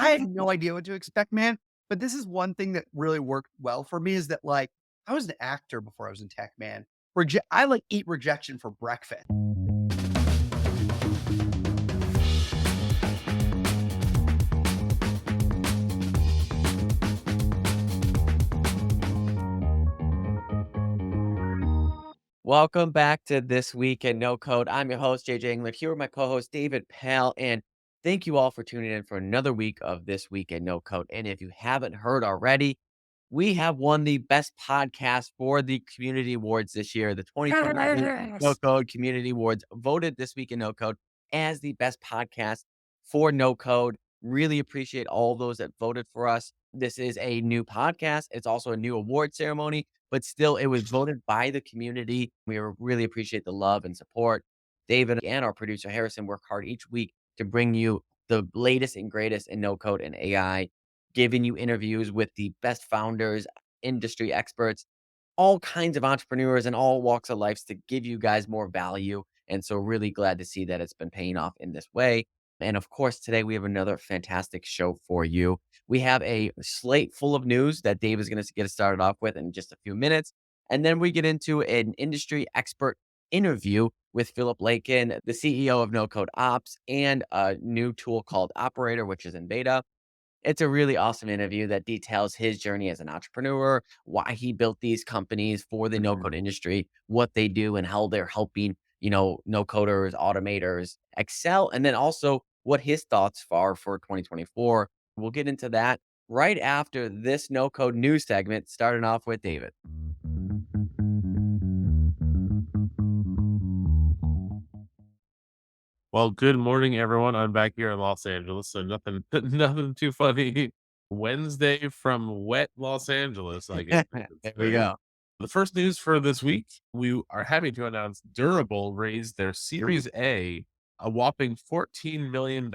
I had no idea what to expect, man. But this is one thing that really worked well for me is that like I was an actor before I was in tech, man. I like eat rejection for breakfast. Welcome back to This Week in No Code. I'm your host, JJ Englert, here with my co-host, David Pell, and thank you all for tuning in for another week of This Week in No Code. And if you haven't heard already, we have won the best podcast for the community awards this year. The 2022 No Yes. Code Community Awards voted This Week in No Code as the best podcast for no code. Really appreciate all those that voted for us. This is a new podcast. It's also a new award ceremony, but still it was voted by the community. Really appreciate the love and support. David and our producer Harrison work hard each week to bring you the latest and greatest in no code and AI, giving you interviews with the best founders, industry experts, all kinds of entrepreneurs in all walks of life to give you guys more value. And so really glad to see that it's been paying off in this way. And of course, today we have another fantastic show for you. We have a slate full of news that Dave is going to get us started off with in just a few minutes. And then we get into an industry expert interview with Philip Lakin, the CEO of NoCodeOps, and a new tool called Operator, which is in beta. It's a really awesome interview that details his journey as an entrepreneur, why he built these companies for the no Mhm. code industry, what they do and how they're helping, no coders, automators excel. And then also what his thoughts are for 2024. We'll get into that right after this no code news segment, starting off with David. Well, good morning, everyone. I'm back here in Los Angeles, so nothing, nothing too funny. Wednesday from wet Los Angeles, I guess you could There we say. go. The first news for this week, we are happy to announce Durable raised their Series a whopping $14 million,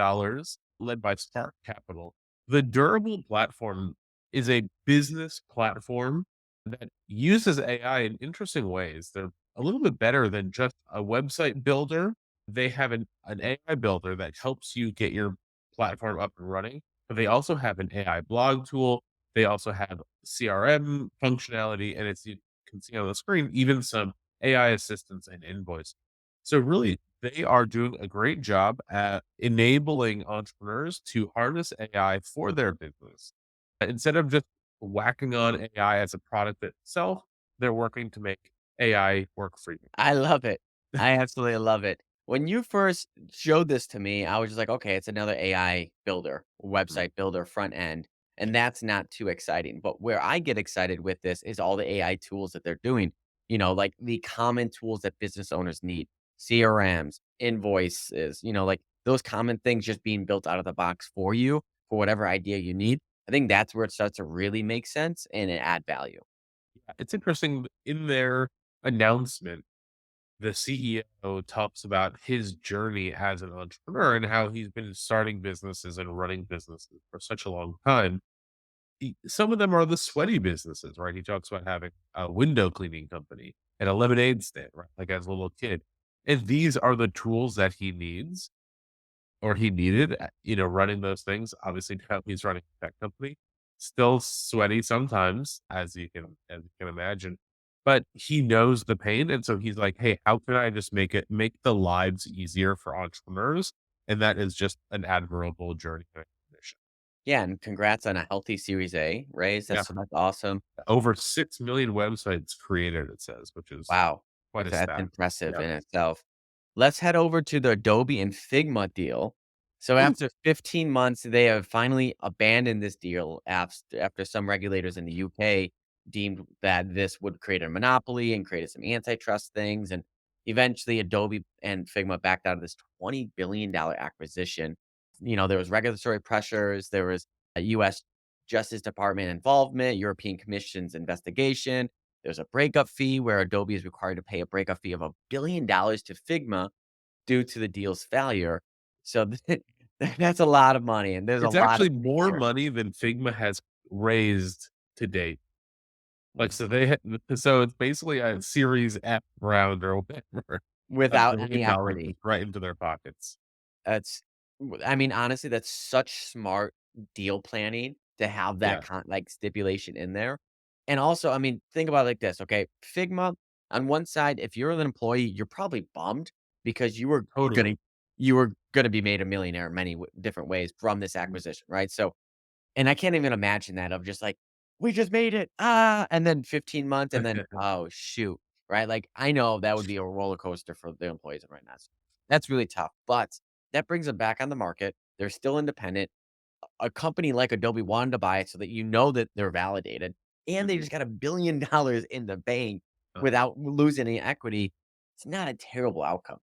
led by Spark Capital. The Durable platform is a business platform that uses AI in interesting ways. They're a little bit better than just a website builder. They have an AI builder that helps you get your platform up and running, but they also have an AI blog tool. They also have CRM functionality, and you can see on the screen, even some AI assistance and invoice. So really, they are doing a great job at enabling entrepreneurs to harness AI for their business. Instead of just whacking on AI as a product itself, they're working to make AI work for you. I love it. I absolutely love it. When you first showed this to me, I was just like, okay, it's another AI builder, website builder, front end. And that's not too exciting. But where I get excited with this is all the AI tools that they're doing, like the common tools that business owners need, CRMs, invoices, like those common things just being built out of the box for you for whatever idea you need. I think that's where it starts to really make sense and add value. It's interesting in their announcement, the CEO talks about his journey as an entrepreneur and how he's been starting businesses and running businesses for such a long time. Some of them are the sweaty businesses, right? He talks about having a window cleaning company and a lemonade stand, right? Like as a little kid. And these are the tools that he needs or he needed, running those things. Obviously, now he's running a tech company, still sweaty sometimes, as you can imagine. But he knows the pain, and so he's like, "Hey, how can I just make the lives easier for entrepreneurs?" And that is just an admirable journey and mission. Yeah, and congrats on a healthy Series A raise. Yeah, That's awesome. over 6 million websites created, it says, which is Wow. quite a That's stat. impressive Yeah. in itself. Let's head over to the Adobe and Figma deal. So Ooh. after 15 months, they have finally abandoned this deal after some regulators in the UK deemed that this would create a monopoly and created some antitrust things. And eventually Adobe and Figma backed out of this $20 billion acquisition. There was regulatory pressures, there was a US Justice Department involvement, European Commission's investigation. There's a breakup fee where Adobe is required to pay a breakup fee of $1 billion to Figma due to the deal's failure. So that's a lot of money, and there's a It's lot of actually more here. money than Figma has raised to date. Like, so it's basically a Series F round or whatever, Without any $1 billion equity. just right into their pockets. That's I mean, honestly, that's such smart deal planning to have that Yeah, like stipulation in there. And also, I mean, think about it like this, okay? Figma, on one side, if you're an employee, you're probably bummed because totally. you were gonna be made a millionaire in many different ways from this acquisition, right? So, and I can't even imagine that of just like, we just made it, and then 15 months, and then oh shoot, right? Like I know that would be a roller coaster for the employees right now. So that's really tough, but that brings them back on the market. They're still independent. A company like Adobe wanted to buy it so that you know that they're validated, and they Mhm. just got $1 billion in the bank Uh-huh. without losing any equity. It's not a terrible outcome.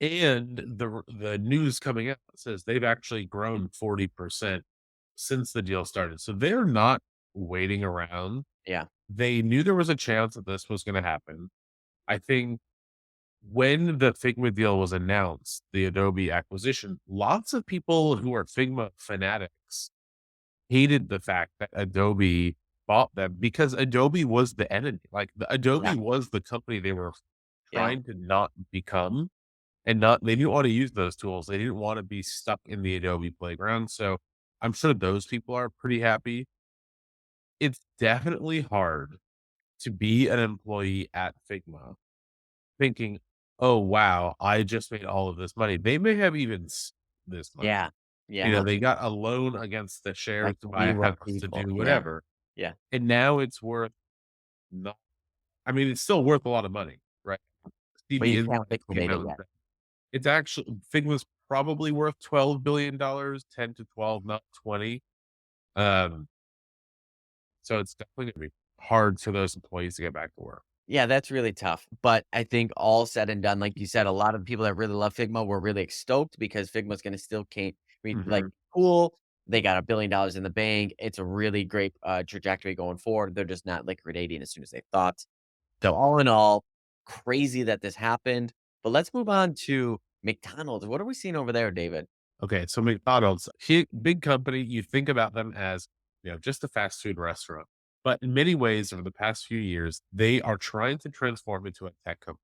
And the news coming out says they've actually grown 40% since the deal started. So they're not waiting around. Yeah, They knew there was a chance that this was going to happen. I think when the Figma deal was announced, the Adobe acquisition, lots of people who are Figma fanatics hated the fact that Adobe bought them because Adobe was the enemy. Like the yeah, Adobe was the company they were yeah. trying to not become. And not they didn't wanna use those tools. They didn't wanna be stuck in the Adobe playground, so I'm sure those people are pretty happy. It's definitely hard to be an employee at Figma thinking, "Oh, wow, I just made all of this money." They may have even this money. Yeah, yeah, They got a loan against the shares like to buy a 0 house, to people. do Yeah, whatever, yeah, and now it's worth not I mean, it's still worth a lot of money, right? See but the you can't insights came liquidate it out yet. that it's actually Figma's probably worth $12 billion, 10 to 12, not 20. Um, so it's definitely gonna be hard for those employees to get back to work. Yeah, that's really tough, but I think all said and done, like you said, a lot of people that really love Figma were really stoked because Figma's gonna still can't be like, Mhm. cool, they got $1 billion in the bank, it's a really great, trajectory going forward, they're just not liquidating as soon as they thought. So all in all, crazy that this happened, but let's move on to McDonald's. What are we seeing over there, David? Okay, so McDonald's, big company, you think about them as, just a fast food restaurant. But in many ways, over the past few years, they are trying to transform into a tech company.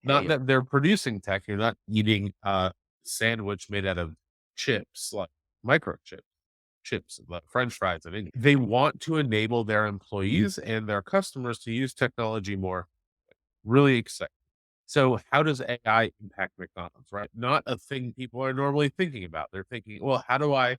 Hey, Not that they're producing tech, you're not eating a sandwich made out of chips, like microchips. Chips, like French fries, and they want to enable their employees and their customers to use technology more. Really exciting. So how does AI impact McDonald's, right? Not a thing people are normally thinking about. They're thinking, well, how do I,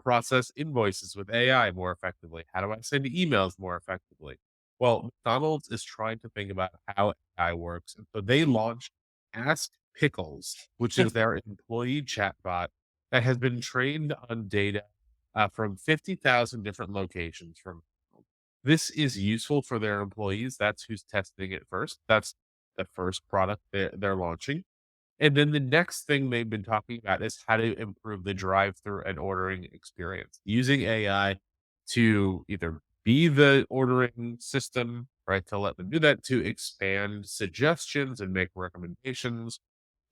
process invoices with AI more effectively? How do I send emails more effectively? Well, McDonald's is trying to think about how AI works. And so they launched Ask Pickles, which is their employee chatbot that has been trained on data from 50,000 different locations from this is useful for their employees. That's who's testing it first. That's the first product they're launching. And then the next thing they've been talking about is how to improve the drive-through and ordering experience using AI to either be the ordering system, right, to let them do that, to expand suggestions and make recommendations.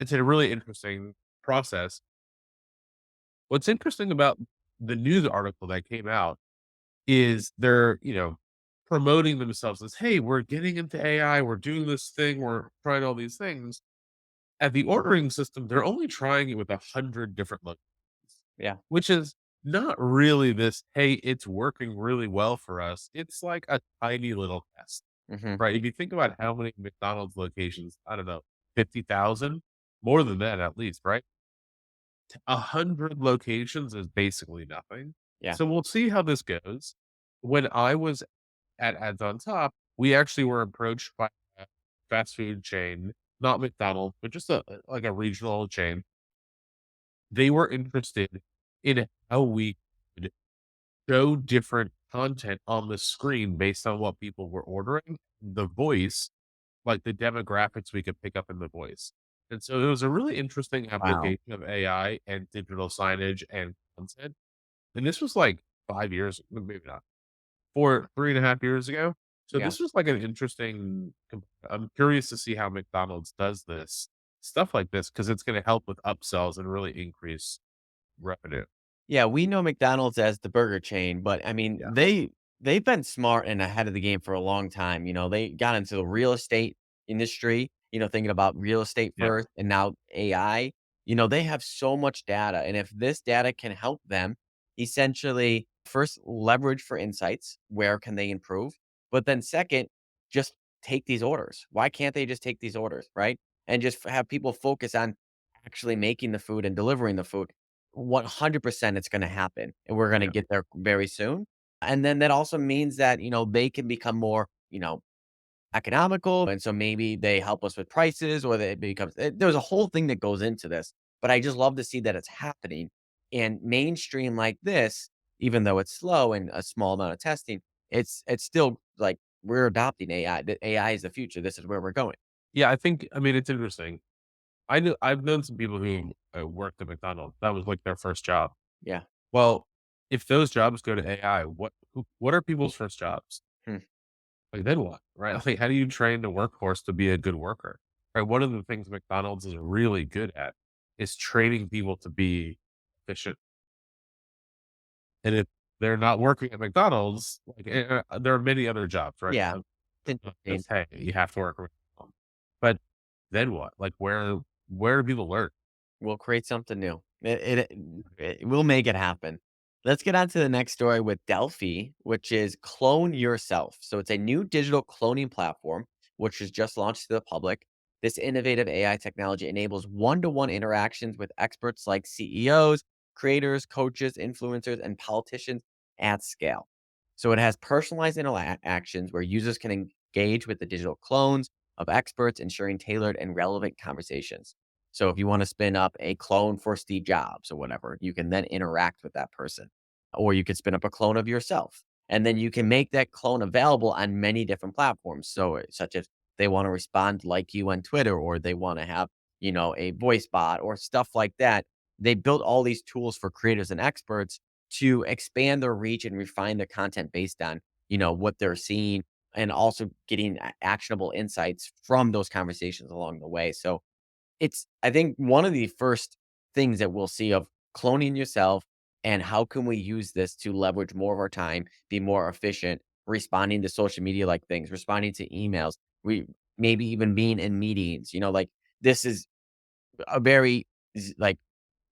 It's a really interesting process. What's interesting about the news article that came out is they're, promoting themselves as, "Hey, we're getting into AI, we're doing this thing, we're trying all these things." At the ordering system, they're only trying it with 100 different locations, yeah, which is not really this, "Hey, it's working really well for us." It's like a tiny little test, mhm, right? If you think about how many McDonald's locations, I don't know, 50,000? More than that at least, right? 100 locations is basically nothing. yeah, So we'll see how this goes. When I was at Ads on Top, we actually were approached by a fast food chain, not McDonald's, but just like a regional chain. They were interested in how we could show different content on the screen based on what people were ordering, the voice, like the demographics we could pick up in the voice. And so it was a really interesting wow, application of AI and digital signage and content. And this was like 5 years, maybe not 4, 3.5 years ago. So yeah. this was like an interesting I'm curious to see how McDonald's does this stuff like this because it's gonna help with upsells and really increase revenue. Yeah, we know McDonald's as the burger chain, but I mean, Yeah. they've been smart and ahead of the game for a long time. They got into the real estate industry, thinking about real estate Yeah. first and now AI. They have so much data, and if this data can help them essentially first leverage for insights. Where can they improve? But then second, just take these orders. Why can't they just take these orders, right? And just have people focus on actually making the food and delivering the food. 100% it's going to happen and we're going to Yeah. get there very soon. And then that also means that, they can become more, economical, and so maybe they help us with prices or it becomes there's a whole thing that goes into this, but I just love to see that it's happening. And mainstream like this, even though it's slow and a small amount of testing, it's still like we're adopting AI. The AI is the future. This is where we're going. Yeah, I mean, it's interesting. I've known some people who, worked at McDonald's. That was, like, their first job. Yeah. Well, if those jobs go to AI, what are people's first jobs? Hmm. Like, then what, right? Like, how do you train the workforce to be a good worker? Right? One of the things McDonald's is really good at is training people to be efficient. And if they're not working at McDonald's, like, there are many other jobs, right? Yeah. It's Not interesting. just, hey, you have to work at McDonald's. But then what? Like, where do people learn? We'll create something new. We'll make it happen. Let's get on to the next story with Delphi, which is Clone Yourself. So it's a new digital cloning platform, which was just launched to the public. This innovative AI technology enables one-to-one interactions with experts like CEOs, creators, coaches, influencers, and politicians at scale. So it has personalized interactions where users can engage with the digital clones of experts, ensuring tailored and relevant conversations. So if you want to spin up a clone for Steve Jobs or whatever, you can then interact with that person. Or you could spin up a clone of yourself. And then you can make that clone available on many different platforms. So such as they want to respond like you on Twitter, or they want to have, a voice bot or stuff like that. They built all these tools for creators and experts to expand their reach and refine their content based on, what they're seeing, and also getting actionable insights from those conversations along the way. So it's, I think, one of the first things that we'll see of cloning yourself, and how can we use this to leverage more of our time, be more efficient, responding to social media like things, responding to emails, we maybe even being in meetings, like this is a very like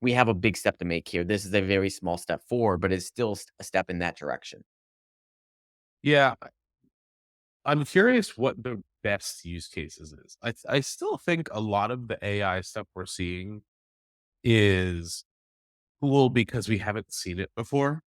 we have a big step to make here. This is a very small step forward, but it's still a step in that direction. Yeah, I'm curious what the best use cases is. I still think a lot of the AI stuff we're seeing is cool because we haven't seen it before,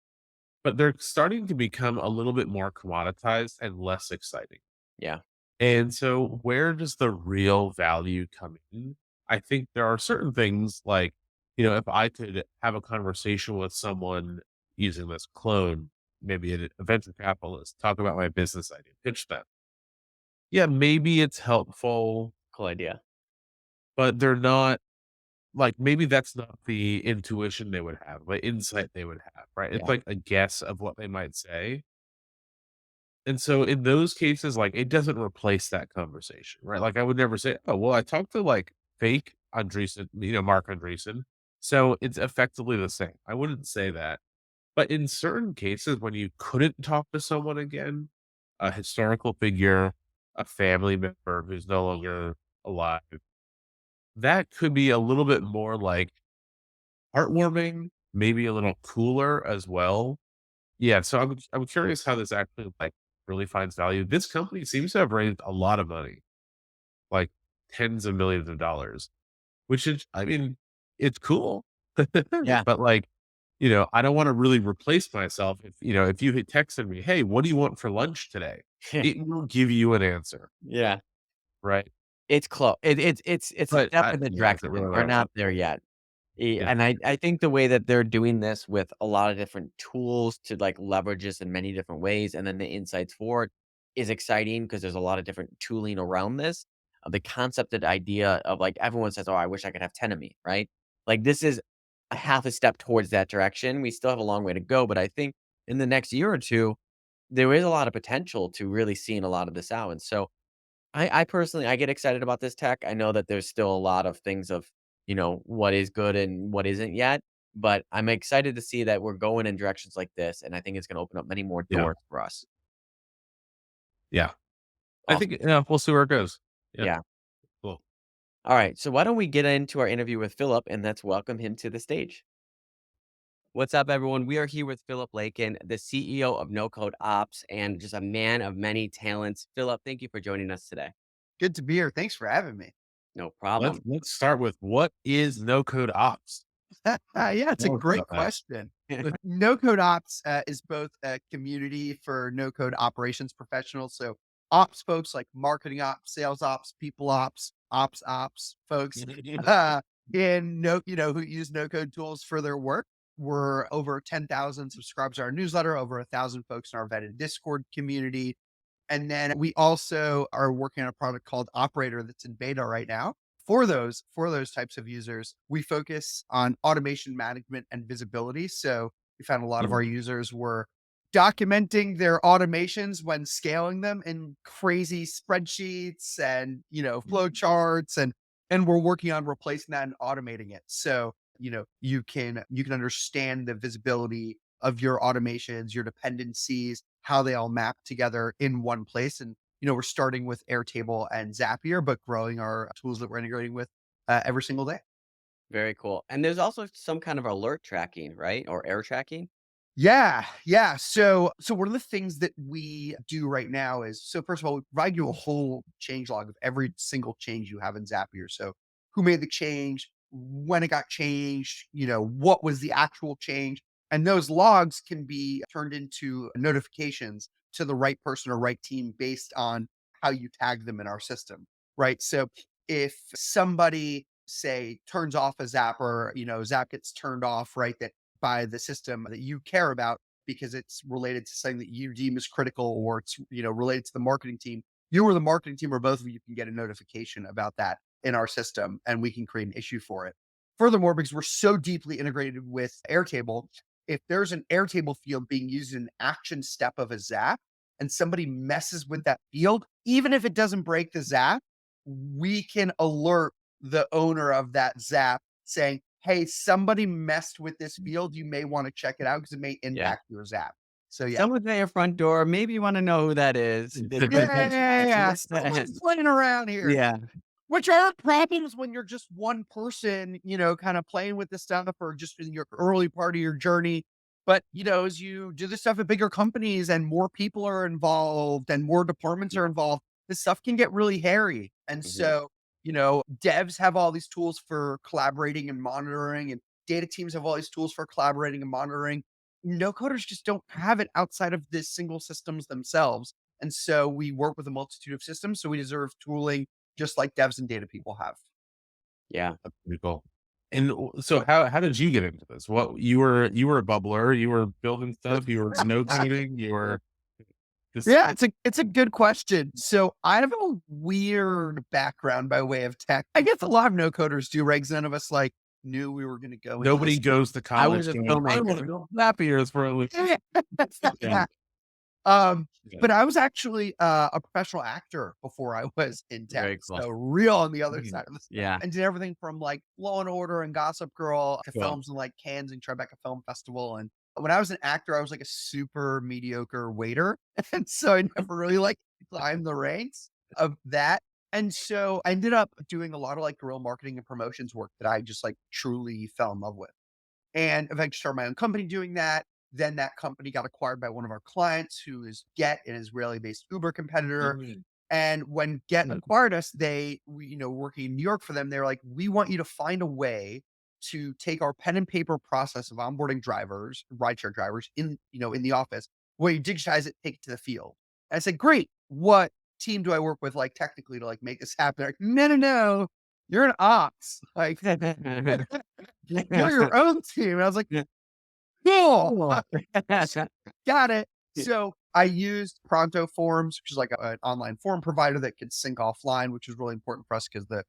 but they're starting to become a little bit more commoditized and less exciting. Yeah. And so where does the real value come in? I think there are certain things like, if I could have a conversation with someone using this clone, maybe a venture capitalist, talk about my business idea, pitch them. Yeah, maybe it's helpful, Cool idea. but they're not like maybe that's not the intuition they would have, the insight they would have, right? It's Yeah. like a guess of what they might say. And so in those cases, like it doesn't replace that conversation, right? Like I would never say, oh, well, I talked to like fake Andreessen, Mark Andreessen. So it's effectively the same. I wouldn't say that. But in certain cases, when you couldn't talk to someone again, a historical figure, a family member who's no longer alive, that could be a little bit more like heartwarming, maybe a little cooler as well. Yeah, so I'm curious how this actually like really finds value. This company seems to have raised a lot of money, like tens of millions of dollars, which is, I mean, it's cool, Yeah. but like, I don't want to really replace myself. If you had texted me, hey, what do you want for lunch today? It will give you an answer, Yeah. right? It's close. It's a But step in the yeah, is it direction. really We're that not much? there yet. Yeah, And I think the way that they're doing this with a lot of different tools to, like, leverage this in many different ways, and then the insights for it is exciting because there's a lot of different tooling around this. The concept and idea of, like, everyone says, "Oh, I wish I could have 10 of me," right? Like, this is a half a step towards that direction. We still have a long way to go, but I think in the next year or 2, there is a lot of potential to really seeing a lot of this out. And so I personally, I get excited about this tech. I know that there's still a lot of things of, what is good and what isn't yet, but I'm excited to see that we're going in directions like this, and I think it's gonna open up many more yeah, doors for us. yeah. I think Awesome. we'll see where it goes. Yeah, Yeah. cool. All right, so why don't we get into our interview with Philip, and let's welcome him to the stage. What's up, everyone? We are here with Philip Lakin, the CEO of NoCodeOps and just a man of many talents. Philip, thank you for joining us today. Good to be here. Thanks for having me. No Let's problem. let's start with what is no code ops? Yeah, it's a Tell us great about that. question. No Code Ops is both a community for no code operations professionals. So ops folks like marketing ops, sales ops, people ops folks, uh, and who use no code tools for their work. We're over 10,000 subscribers to our newsletter, over 1,000 folks in our vetted Discord community. And then we also are working on a product called Operator that's in beta right now. For those types of users, we focus on automation management and visibility. So we found a lot of Mhm. our users were documenting their automations when scaling them in crazy spreadsheets and flow charts, and we're working on replacing that and automating it. So you can understand the visibility of your automations, your dependencies, how they all map together in one place. And we're starting with Airtable and Zapier, but growing our tools that we're integrating with every single day. Very cool. And there's also some kind of alert tracking, right? Or error tracking. Yeah, yeah. So one of the things that we do right now is, so first of all, we provide you a whole change log of every single change you have in Zapier. So who made the change, when it got changed, what was the actual change, and those logs can be turned into notifications to the right person or right team based on how you tag them in our system, right? So if somebody say turns off a Zap, or Zap gets turned off, right? That by the system that you care about because it's related to something that you deem as critical, or it's related to the marketing team. You or the marketing team, or both of you, can get a notification about that in our system, and we can create an issue for it. Furthermore, because we're so deeply integrated with Airtable, if there's an Airtable field being used in an action step of a Zap and somebody messes with that field, even if it doesn't break the Zap, we can alert the owner of that Zap saying, "Hey, somebody messed with this field. You may want to check it out because it may Yeah. impact your Zap." So yeah. Someone's at your front door. Maybe you want to know who that is. Yeah. Someone's playing around here. Yeah. Which are problems when you're just one person, kind of playing with this stuff, or just in your early part of your journey. But, as you do this stuff at bigger companies and more people are involved and more departments are involved, this stuff can get really hairy. And Mhm. so, devs have all these tools for collaborating and monitoring, and data teams have all these tools for collaborating and monitoring. No coders just don't have it outside of this single systems themselves. And so we work with a multitude of systems. So we deserve tooling just like devs and data people have. Yeah. That's pretty cool. And so how did you get into this? What you were a bubbler, you were building stuff, you were no coding, you were just Yeah, it's a good question. So I have a weird background by way of tech. I guess a lot of no coders do, right? 'Cause none of us knew we were going to go into nobody this. goes to I was college a going, I want to filmmaker. go Zapiers for a week. Yeah. Um, Yeah. but I was actually a professional actor before I was in tech. Very cool. So real on the other Mhm. side of the spectrum. Yeah. And did everything from like Law and Order and Gossip Girl to Cool. films in like Cannes and Tribeca Film Festival. And when I was an actor, I was like a super mediocre waiter. And so I never really climbed the ranks of that. And so I ended up doing a lot of like guerrilla marketing and promotions work that I just truly fell in love with, and eventually started my own company doing that. Then that company got acquired by one of our clients, who is Get, an Israeli-based Uber competitor. Mhm. And when Get acquired us, working in New York for them, they're like, "We want you to find a way to take our pen and paper process of onboarding drivers, rideshare drivers in the office, where you digitize it, take it to the field." And I said, "Great. What team do I work with, technically, to make this happen?" They're like, "No, no, no. You're an ops. You're your own team." And I was like, "Cool. Cool. Got it." So I used Pronto Forms, which is an online form provider that could sync offline, which is really important for us because the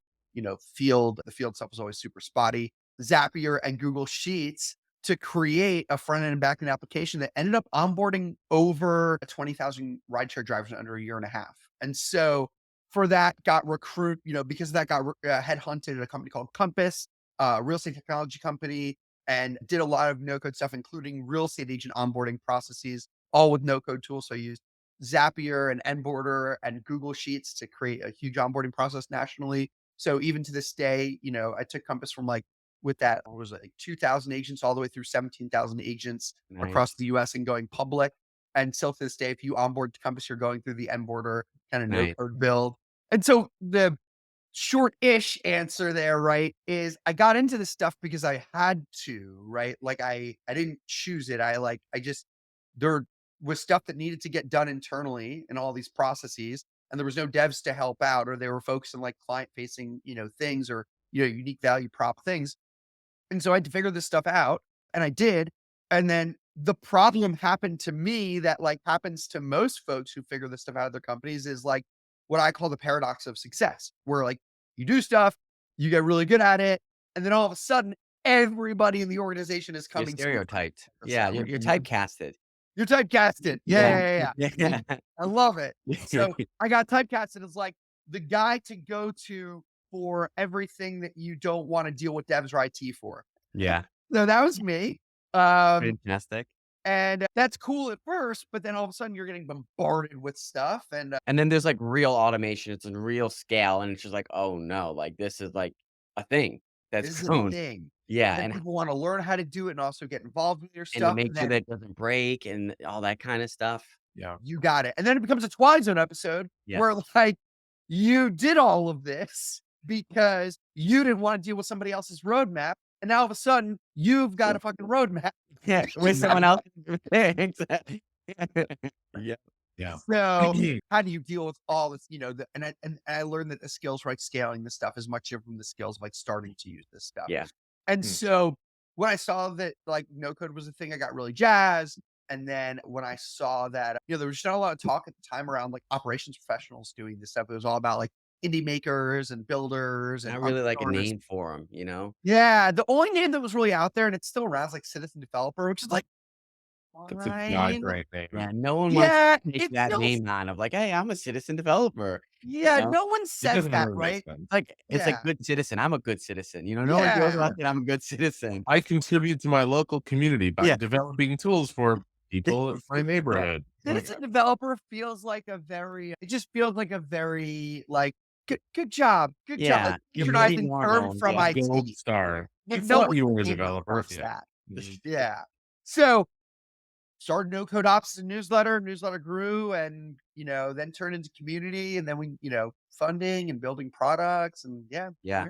field stuff was always super spotty. Zapier and Google Sheets to create a front end and back end application that ended up onboarding over 20,000 rideshare drivers in under a year and a half. And so for that, because of that, got headhunted at a company called Compass, a real estate technology company, and did a lot of no code stuff, including real estate agent onboarding processes, all with no code tools. So I used Zapier and Enborder and Google Sheets to create a huge onboarding process nationally. So even to this day, I took Compass from with that, what was it, like 2,000 agents all the way through 17,000 agents across Nice. the US and going public. And still to this day, if you onboard to Compass, you're going through the end border kind of no Nice. code build. And so the short-ish answer there, right, is I got into this stuff because I had to, right? Like I didn't choose it. I just there was stuff that needed to get done internally in all these processes, and there was no devs to help out, or they were focused on like client-facing, things or unique value prop things. And so I had to figure this stuff out, and I did. And then the problem happened to me that like happens to most folks who figure this stuff out of their companies is like what I call the paradox of success, where like you do stuff, you get really good at it, and then all of a sudden everybody in the organization is You're coming to stereotyped. this Yeah, out. you're typecasted. You're typecasted. Yeah, Yeah. yeah, yeah, yeah. Yeah. I love it. So I got typecasted as like the guy to go to for everything that you don't want to deal with devs or IT for. Yeah. So that was me. Um, Fantastic. and that's cool at first, but then all of a sudden you're getting bombarded with stuff. And And then there's like real automation. It's in real scale. And it's just like, oh no, like this is like a thing that's this is a grown. thing. Yeah. And then And people want to learn how to do it and also get involved with your to stuff. make And sure then that it doesn't break and all that kind of stuff. Yeah. you got it. And then it becomes a Twilight Zone episode Yes. where like you did all of this because you didn't want to deal with somebody else's roadmap. And now all of a sudden you've got a fucking roadmap. Yeah. With someone else. Exactly. Yeah. Yeah. So how do you deal with all this? And I learned that the skills, right? Scaling this stuff is much different from the skills of like starting to use this stuff. Yeah. And Hmm. so when I saw that like no code was a thing, I got really jazzed. And then when I saw that, there was just not a lot of talk at the time around like operations professionals doing this stuff. It was all about like indie makers and builders and Not really like a entrepreneurs. name for them, you know? Yeah. The only name that was really out there and it's still around is like citizen developer, which is like, That's a fine. great name. Yeah. No one wants Yeah. to take It that feels, name on of like, hey, I'm a citizen developer. yeah. know? No one It says doesn't that, really make right? sense. Like it's Yeah. like good citizen. I'm a good citizen. You know, no one goes Yeah. about that. I'm a good citizen. I contribute to my local community by Yeah. developing tools for people in my neighborhood. Citizen developer feels like it just feels like a very like, good job. Good job. Yeah. Like You're pretty patronizing more term known. from Yeah. Gold IT. star. You And no thought one you were a came developer. across Yeah. that. Yeah. So started NoCodeOps as a newsletter grew and, then turned into community and then we, funding and building products and yeah. Yeah.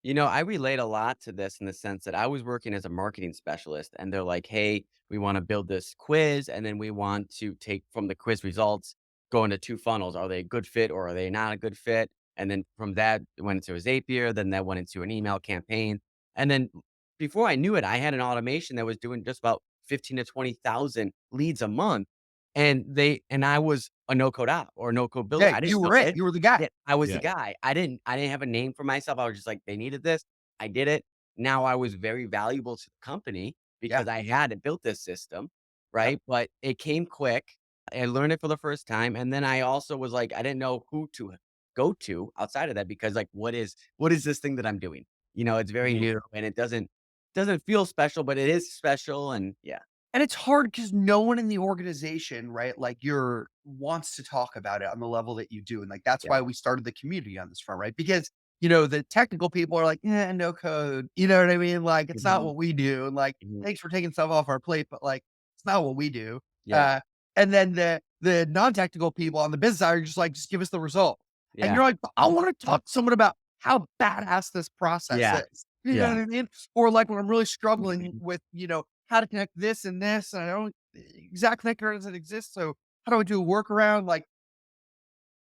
You know, I relate a lot to this in the sense that I was working as a marketing specialist and they're like, hey, we want to build this quiz and then we want to take from the quiz results, go into two funnels. Are they a good fit or are they not a good fit? And then from that, it went into a Zapier, then that went into an email campaign. And then before I knew it, I had an automation that was doing just about 15 to 20,000 leads a month. And I was a no code app or no code builder. Yeah, I you didn't know were it. it. You were the guy. Yeah, I was the Yeah. guy. I didn't have a name for myself. I was just like, they needed this. I did it. Now I was very valuable to the company Yeah. because I had built this system, Yep. right? But it came quick. I learned it for the first time. And then I also was like, I didn't know who to go to outside of that because like, what is this thing that I'm doing? You know, it's very Mhm. new and it doesn't feel special, but it is special. And yeah. And it's hard because no one in the organization, right, like, wants to talk about it on the level that you do, and, like, that's Yeah. why we started the community on this front, right? Because, the technical people are like, "Eh, no code." You know what I mean? Like, it's not Mhm. what we do, and, like, Mhm. "Thanks for taking stuff off our plate," but, like, it's not what we do. Yeah. And then the non-technical people on the business side are just like, "Just give us the result." And Yeah. you're like, "But I wanna talk to someone about how badass this process Yeah. is." You know Yeah. what I mean? Or like when I'm really struggling with, how to connect this and this, and I don't exact connector doesn't exist. So how do I do a workaround? Like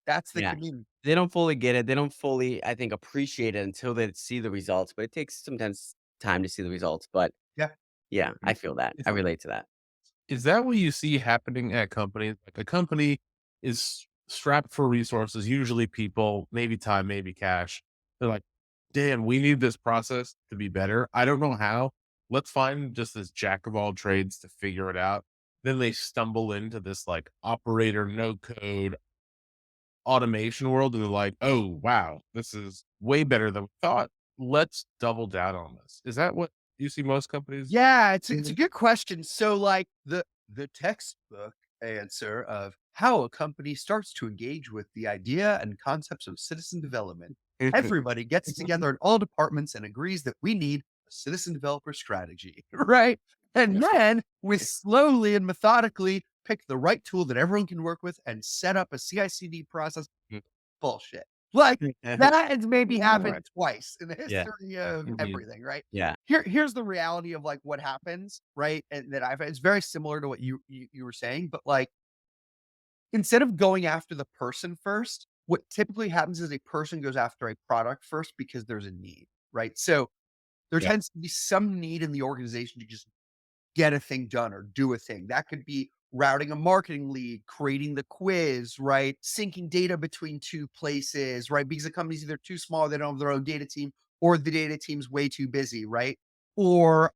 that's the Yeah. community. They don't fully get it. They don't fully, I think, appreciate it until they see the results, but it takes sometimes time to see the results. But Yeah. yeah, I feel that. I relate to that. Is that what you see happening at companies? Like a company is strapped for resources, usually people, maybe time, maybe cash. They're like, damn, we need this process to be better. I don't know how. Let's find just this jack of all trades to figure it out. Then they stumble into this like operator, no code automation world. And they're like, oh, wow, this is way better than we thought. Let's double down on this. Is that what you see most companies? Yeah, it's a good question. So like the textbook answer of how a company starts to engage with the idea and concepts of citizen development. Everybody gets together in all departments and agrees that we need a citizen developer strategy, right? And then we slowly and methodically pick the right tool that everyone can work with and set up a CI/CD process. Bullshit. Like that has maybe happened twice in the Yeah. history of Mhm. everything, right? Yeah. Here's the reality of like what happens, right? And that it's very similar to what you were saying, but like instead of going after the person first, what typically happens is a person goes after a product first because there's a need, right? So there Yeah. tends to be some need in the organization to just get a thing done or do a thing. That could be routing a marketing lead, creating the quiz, right? Syncing data between two places, right? Because the company's either too small, they don't have their own data team, or the data team's way too busy, right? Or,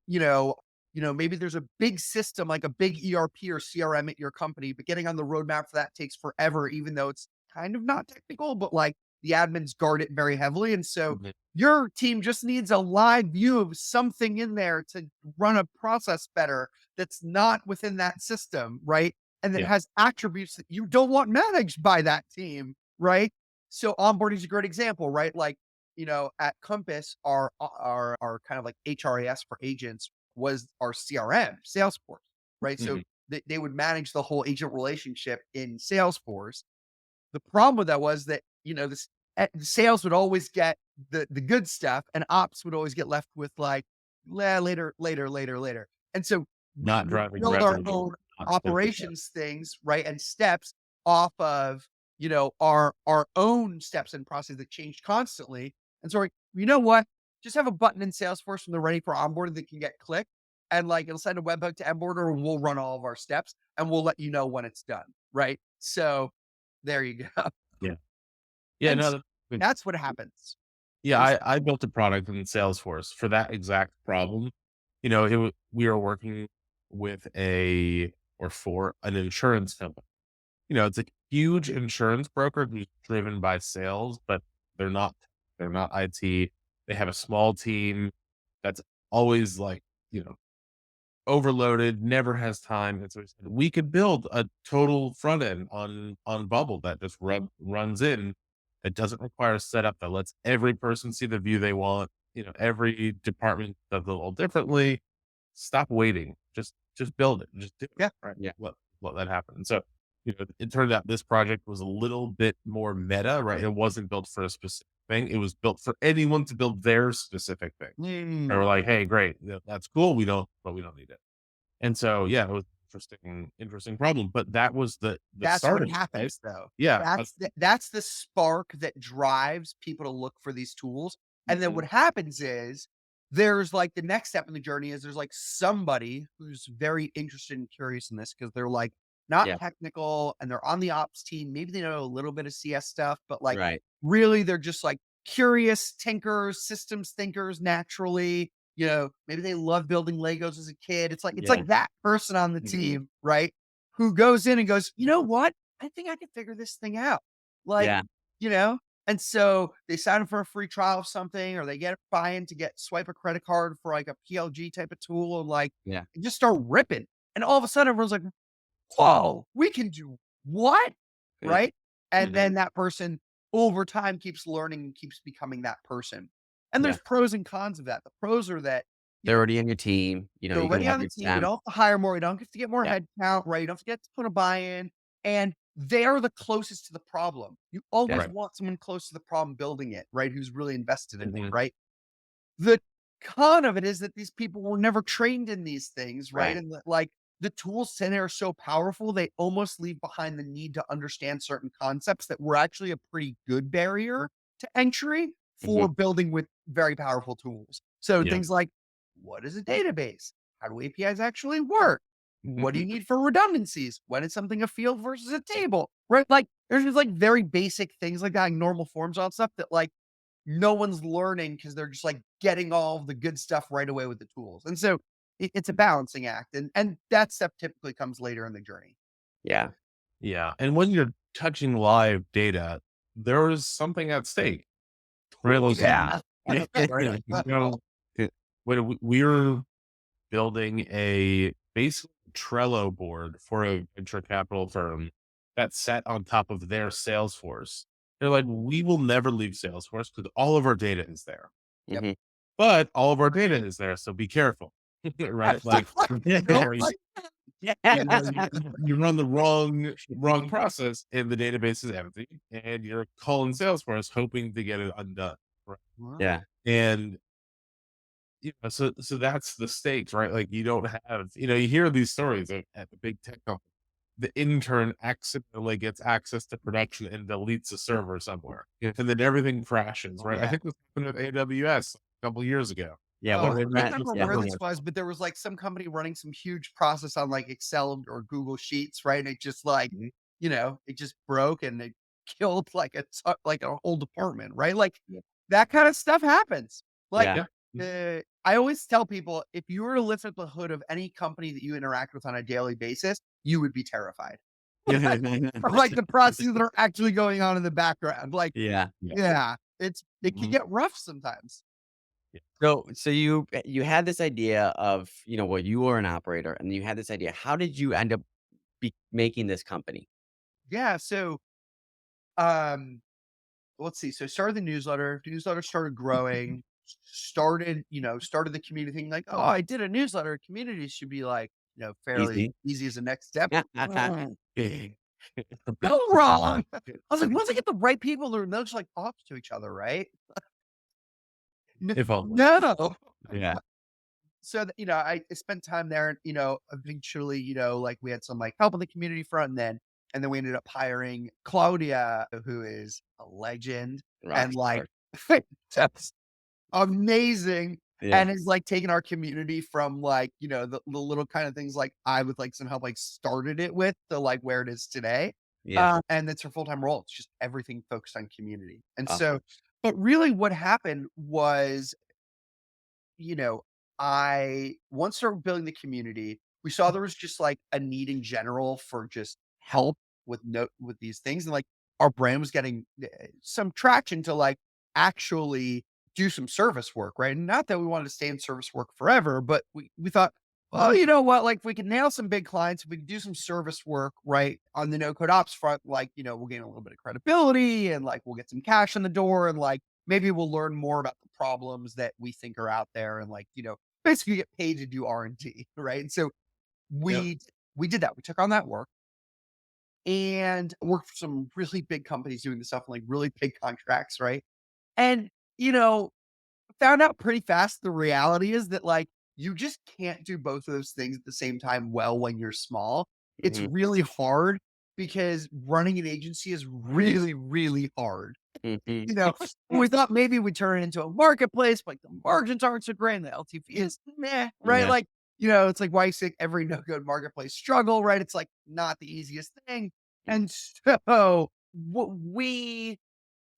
maybe there's a big system like a big ERP or CRM at your company, but getting on the roadmap for that takes forever, even though it's kind of not technical, but like the admins guard it very heavily. And so Mhm. your team just needs a live view of something in there to run a process better that's not within that system, right? And that Yeah. has attributes that you don't want managed by that team, right? So onboarding is a great example, right? Like, at Compass, our kind of like HRAS for agents was our CRM, Salesforce, right? So Mhm. they would manage the whole agent relationship in Salesforce. The problem with that was that, sales would always get the good stuff and ops would always get left with like, later, later, later, later. And so we Not would driving build our revenue, own not business. operations things, right? And steps off of, our own steps and process that changed constantly. And so, you know what? Just have a button in Salesforce when they're ready for onboarding that can get clicked. And like it'll send a webhook to Onboarder and we'll run all of our steps and we'll let you know when it's done. Right. So there you go. Yeah. Yeah, And no, s that's what happens. yeah, Is I built a product in Salesforce for that exact problem. We were working with for an insurance company. It's a huge insurance broker who's driven by sales, but they're not they're not IT. They have a small team that's always like, you know, overloaded, never has time. And so we said, we could build a total front end on Bubble that just runs in, that doesn't require setup, that lets every person see the view they want. Every department does it a little differently. Stop waiting. Just build it. Just do it. Yeah. Right. Yeah. Let that happen. And so, it turned out this project was a little bit more meta, right? It wasn't built for a specific thing. It was built for anyone to build their specific thing. And we're like, hey, great. That's cool. But we don't need it. And so, yeah, it was interesting problem, but that was the That's start what of it, right? happens, though. Yeah, That's the spark that drives people to look for these tools, and then mhm, what happens is, there's, like, the next step in the journey is there's, like, somebody who's very interested and curious in this because 'cause they're, like, not Yeah. technical and they're on the ops team, maybe they know a little bit of CS stuff, but, like, Right. really they're just, like, curious thinkers, systems thinkers naturally, maybe they love building Legos as a kid. It's Yeah. like that person on the mhm, team, right? Who goes in and goes, "You know what? I think I can figure this thing out." Like, Yeah. you know? And so they sign up for a free trial of something or they get a buy-in to swipe a credit card for like a PLG type of tool and like Yeah. and just start ripping. And all of a sudden everyone's like, "Whoa, we can do what?" Yeah. Right? And mhm, then that person over time keeps learning and keeps becoming that person. And Yeah. there's pros and cons of that. The pros are that, you They're know, already on your team. they're You can already on the leverage team. You them. don't have to hire more. You don't have to get more Yeah. headcount, right? You don't have to get to put a buy-in. And they're the closest to the problem. You always Yeah. right, want someone close to the problem building it, right? Who's really invested in it, mhm, right? The con of it is that these people were never trained in these things, right? Right. And like the tools in there are so powerful, they almost leave behind the need to understand certain concepts that were actually a pretty good barrier to entry for Mhm. building with very powerful tools. So yeah, things like, what is a database? How do APIs actually work? What do you Mhm. need for redundancies? When is something a field versus a table? Right? Like there's just like very basic things like that, like normal forms, all that stuff that like no one's learning because they're just like getting all of the good stuff right away with the tools. And so it's a balancing act. And that stuff typically comes later in the journey. Yeah. yeah, and when you're touching live data, there is something at stake. Right, like, Yeah. right, it when we're building a basic Trello board for a venture capital firm that's set on top of their Salesforce. They're like, we will never leave Salesforce because all of our data is there. Yep. Mhm. but all of our data is there, so be careful, right? Like, or you, you run the wrong process, and the database is empty, and you're calling Salesforce hoping to get it undone, right? Wow. Yeah. And so that's the stakes, right? Like you don't have, you hear these stories at the big tech company. The intern accidentally gets access to production and deletes a server somewhere, and then everything crashes, right? I Yeah. think this happened with AWS a couple years ago. Yeah. Oh, What I was don't that? This remember Yeah. where server this went was, but there was like some company running some huge process on like Excel or Google Sheets, right? And it just like, Mhm. it just broke and it killed like like a whole department, right? Like Yeah. that kind of stuff happens. Like, Yeah. Yeah. I always tell people if you were to lift up the hood of any company that you interact with on a daily basis, you would be terrified. From like the processes that are actually going on in the background. Like, Yeah. Yeah. yeah, it can Mhm. get rough sometimes. Yeah. So you had this idea of, well, you were an operator and you had this idea. How did you end up making this company? Yeah. So, um, let's see. So I started the newsletter. The newsletter started growing. Started the community thing. Like, oh, I did a newsletter. Community should be like, fairly Easy. easy as a next step. Yeah. Go wrong. I was like, once I get the right people, they'll just like talk to each other, right? If only. No. Yeah. So that, I spent time there and, eventually, like we had some like help in the community front and then we ended up hiring Claudia, who is a legend Rock and like star. that's amazing. Yeah. And is like taking our community from like, the little kind of things like I with like some help like started it with to like where it is today. Yeah. And that's her full-time role. It's just everything focused on community. And Awesome. so, but really what happened was you know, I once started building the community, we saw there was just like a need in general for just help with these things. And like our brand was getting some traction to like actually do some service work, right? And not that we wanted to stay in service work forever, but we thought, well, you know what? Like if we can nail some big clients, if we can do some service work, right, on the no code ops front, like, we'll gain a little bit of credibility and like we'll get some cash in the door and like maybe we'll learn more about the problems that we think are out there and like, basically get paid to do R&D, right? And so Yep. we did that. We took on that work and worked for some really big companies doing this stuff, like really big contracts, right? And, you know, found out pretty fast the reality is that like you just can't do both of those things at the same time well when you're small. It's Mhm. really hard because running an agency is really, really hard. Mhm. We thought maybe we'd turn it into a marketplace, but like the margins aren't so great and the LTV is meh, right? Yeah. Like, it's like why you see every no code marketplace struggle, right? It's like not the easiest thing. And so what we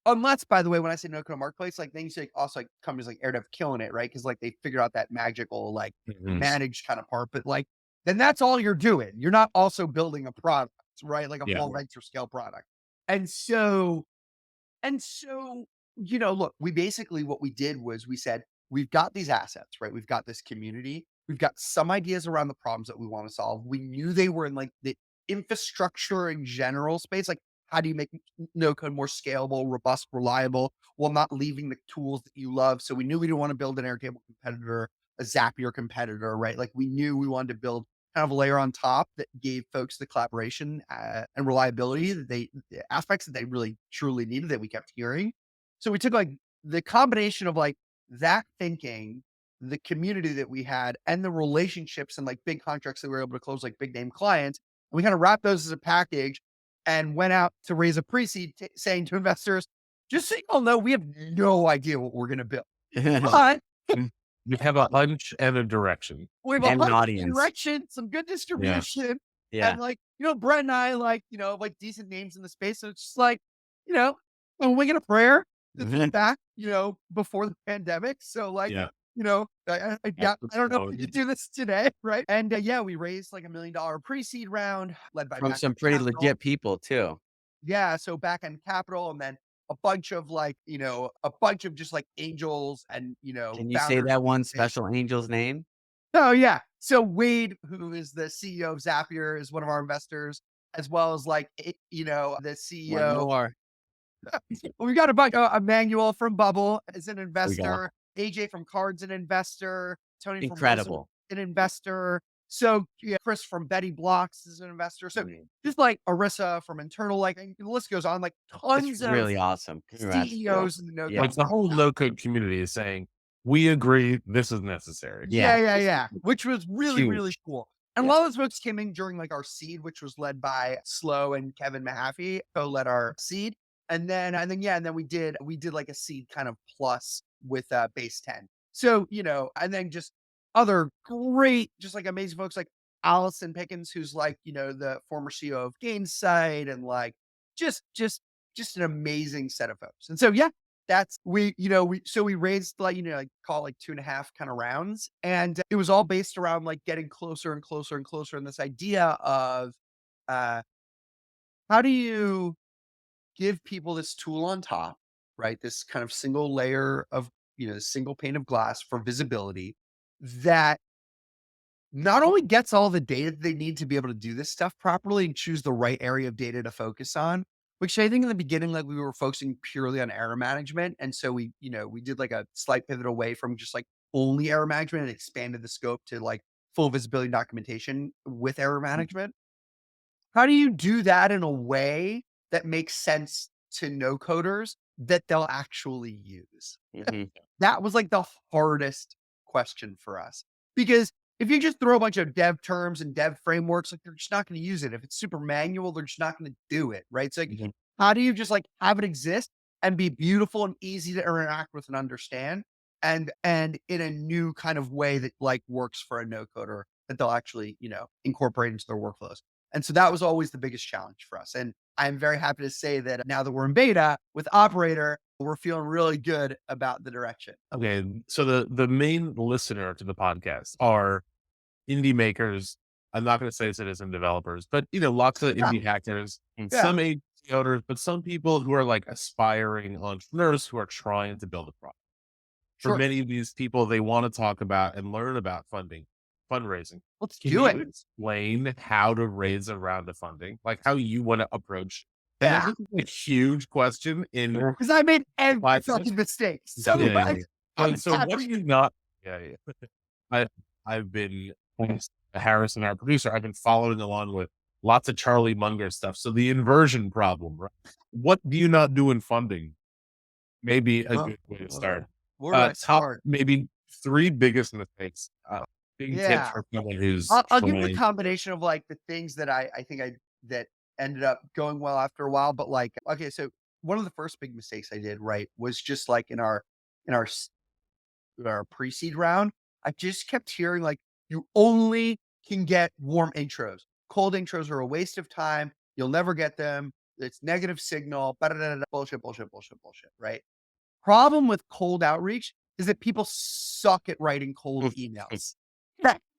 unless, by the way, when I say no code marketplace, like then you say also like companies like AirDev killing it, right? Because like they figured out that magical like Mhm. managed kind of part, but like then that's all you're doing. You're not also building a product, right? Like a Yeah. full venture scale product. And so look, we basically what we did was we said, we've got these assets, right? We've got this community. We've got some ideas around the problems that we want to solve. We knew they were in like the infrastructure in general space. Like, how do you make no code more scalable, robust, reliable while not leaving the tools that you love? So we knew we didn't want to build an Airtable competitor, a Zapier competitor, right? Like we knew we wanted to build kind of a layer on top that gave folks the collaboration and reliability that the aspects that they really truly needed that we kept hearing. So we took like the combination of like that thinking, the community that we had, and the relationships and like big contracts that we were able to close, like big name clients. And we kind of wrapped those as a package and went out to raise a pre-seed saying to investors, just so you all know, we have no idea what we're going to build, but You have a hunch and a direction. we have a And an hunch, audience. direction, some good Yeah. distribution, Yeah. and like, Brett and I like, like decent names in the space. So it's just like, you know, a wing and a prayer. This was back, before the pandemic. So like, Yeah. I don't know if we Absolutely. could do this today, right? And yeah, we raised like $1 million pre-seed round led by From back some pretty capital. legit people too. Yeah, so back end capital, and then a bunch of like, a bunch of just like angels and Can you say founders. that one special angel's name? Oh yeah. So Wade, who is the CEO of Zapier, is one of our investors, as well as like the One CEO. more. We've got a bunch. Emmanuel from Bubble is an We go. investor. AJ from Card's an investor. Tony from Wilson Incredible. an investor. So yeah, Chris from Betty Blocks is an investor. So Mm. just like Arissa from Internal, like and the list goes on. Like It's tons of really awesome. Congrats. CEOs in the no Yeah. Like the whole no code community is saying, we agree this is necessary. Yeah, Yeah. yeah, yeah. Which was really, Huge. really cool. And a Yeah. lot of those folks came in during like our seed, which was led by Slow and Kevin Mahaffey, co-led our seed. And then we did like a seed kind of plus with base 10. So, and then just other great, just like amazing folks like Allison Pickens, who's like, the former CEO of Gainsight and like just an amazing set of folks. And so yeah, that's we raised like, like call it like 2.5 kind of rounds. And it was all based around like getting closer and closer and closer. And this idea of uh how do you give people this tool on top, right? This kind of single layer of, this single pane of glass for visibility that not only gets all the data that they need to be able to do this stuff properly and choose the right area of data to focus on, which I think in the beginning, like we were focusing purely on error management. And so we did like a slight pivot away from just like only error management and expanded the scope to like full visibility documentation with error management. How do you do that in a way that makes sense to no coders that they'll actually use? Mhm. That was like the hardest question for us because if you just throw a bunch of dev terms and dev frameworks, like they're just not going to use it. If it's super manual, they're just not going to do it. Right. So like, Mhm. how do you just like have it exist and be beautiful and easy to interact with and understand and in a new kind of way that like works for a no coder that they'll actually, incorporate into their workflows. And so that was always the biggest challenge for us. And I'm very happy to say that now that we're in beta with Operator, we're feeling really good about the direction. Okay. So the main listener to the podcast are indie makers. I'm not going to say citizen developers, but lots of Yeah. indie hackers, Yeah. some agency owners, but some people who are like aspiring entrepreneurs who are trying to build a product. For Sure. many of these people, they want to talk about and learn about fundraising. Let's Can do you it. explain how to raise a round of funding, like how you want to approach? And Yeah. that's a huge question in Because I made every 5 minutes. fucking mistake so Yeah, yeah, much. yeah. I'm So what do happy. you not? Yeah, yeah. I I've been thanks to Harrison, our producer. I've been following along with lots of Charlie Munger stuff. So the inversion problem, right? What do you not do in funding? Maybe a Oh, good way to start. where do I Top start? maybe 3 biggest mistakes. Big tips Yeah. for someone who's I'll give you the trying. combination of like the things that I think that ended up going well after a while. But like, okay, so one of the first big mistakes I did, right, was just like in our our pre-seed round, I just kept hearing like you only can get warm intros. Cold intros are a waste of time. You'll never get them. It's negative signal. Bullshit, bullshit, bullshit, bullshit. Right. Problem with cold outreach is that people suck at writing cold emails.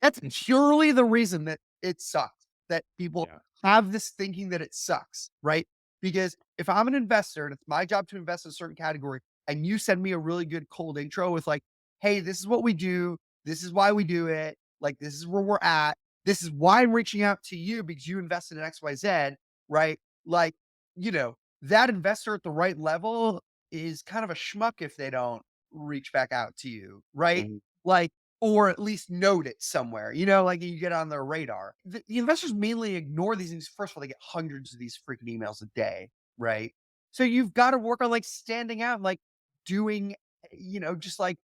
That's purely the reason that it sucks. That people Yeah. have this thinking that it sucks, right? Because if I'm an investor and it's my job to invest in a certain category, and you send me a really good cold intro with like, hey, this is what we do, this is why we do it, like this is where we're at, this is why I'm reaching out to you because you invested in XYZ, right? Like, that investor at the right level is kind of a schmuck if they don't reach back out to you, right? Mhm. Like, or at least note it somewhere, like you get on their radar. The investors mainly ignore these things. First of all, they get hundreds of these freaking emails a day, right? So you've got to work on like standing out, like doing, just like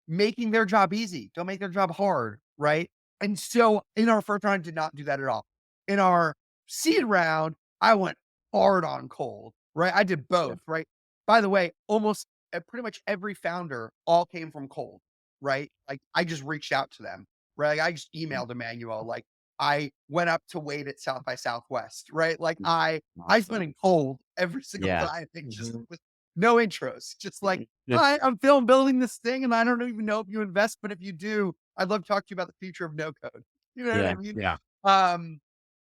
making their job easy. Don't make their job hard, right? And so in our first round, did not do that at all. In our seed round, I went hard on cold, right? I did Yeah. both, right? By the way, almost pretty much every founder all came from cold, right? Like I just reached out to them, right? Like, I just emailed Emmanuel. Like I went up to wait at South by Southwest, right? Like I Awesome. went in cold every single Yeah. time, and just Mhm. with no intros, just like, Mhm. Yeah. hi, I'm Phil, I'm building this thing, and I don't even know if you invest, but if you do, I'd love to talk to you about the future of no code. You know what I Yeah. mean? Yeah. Um,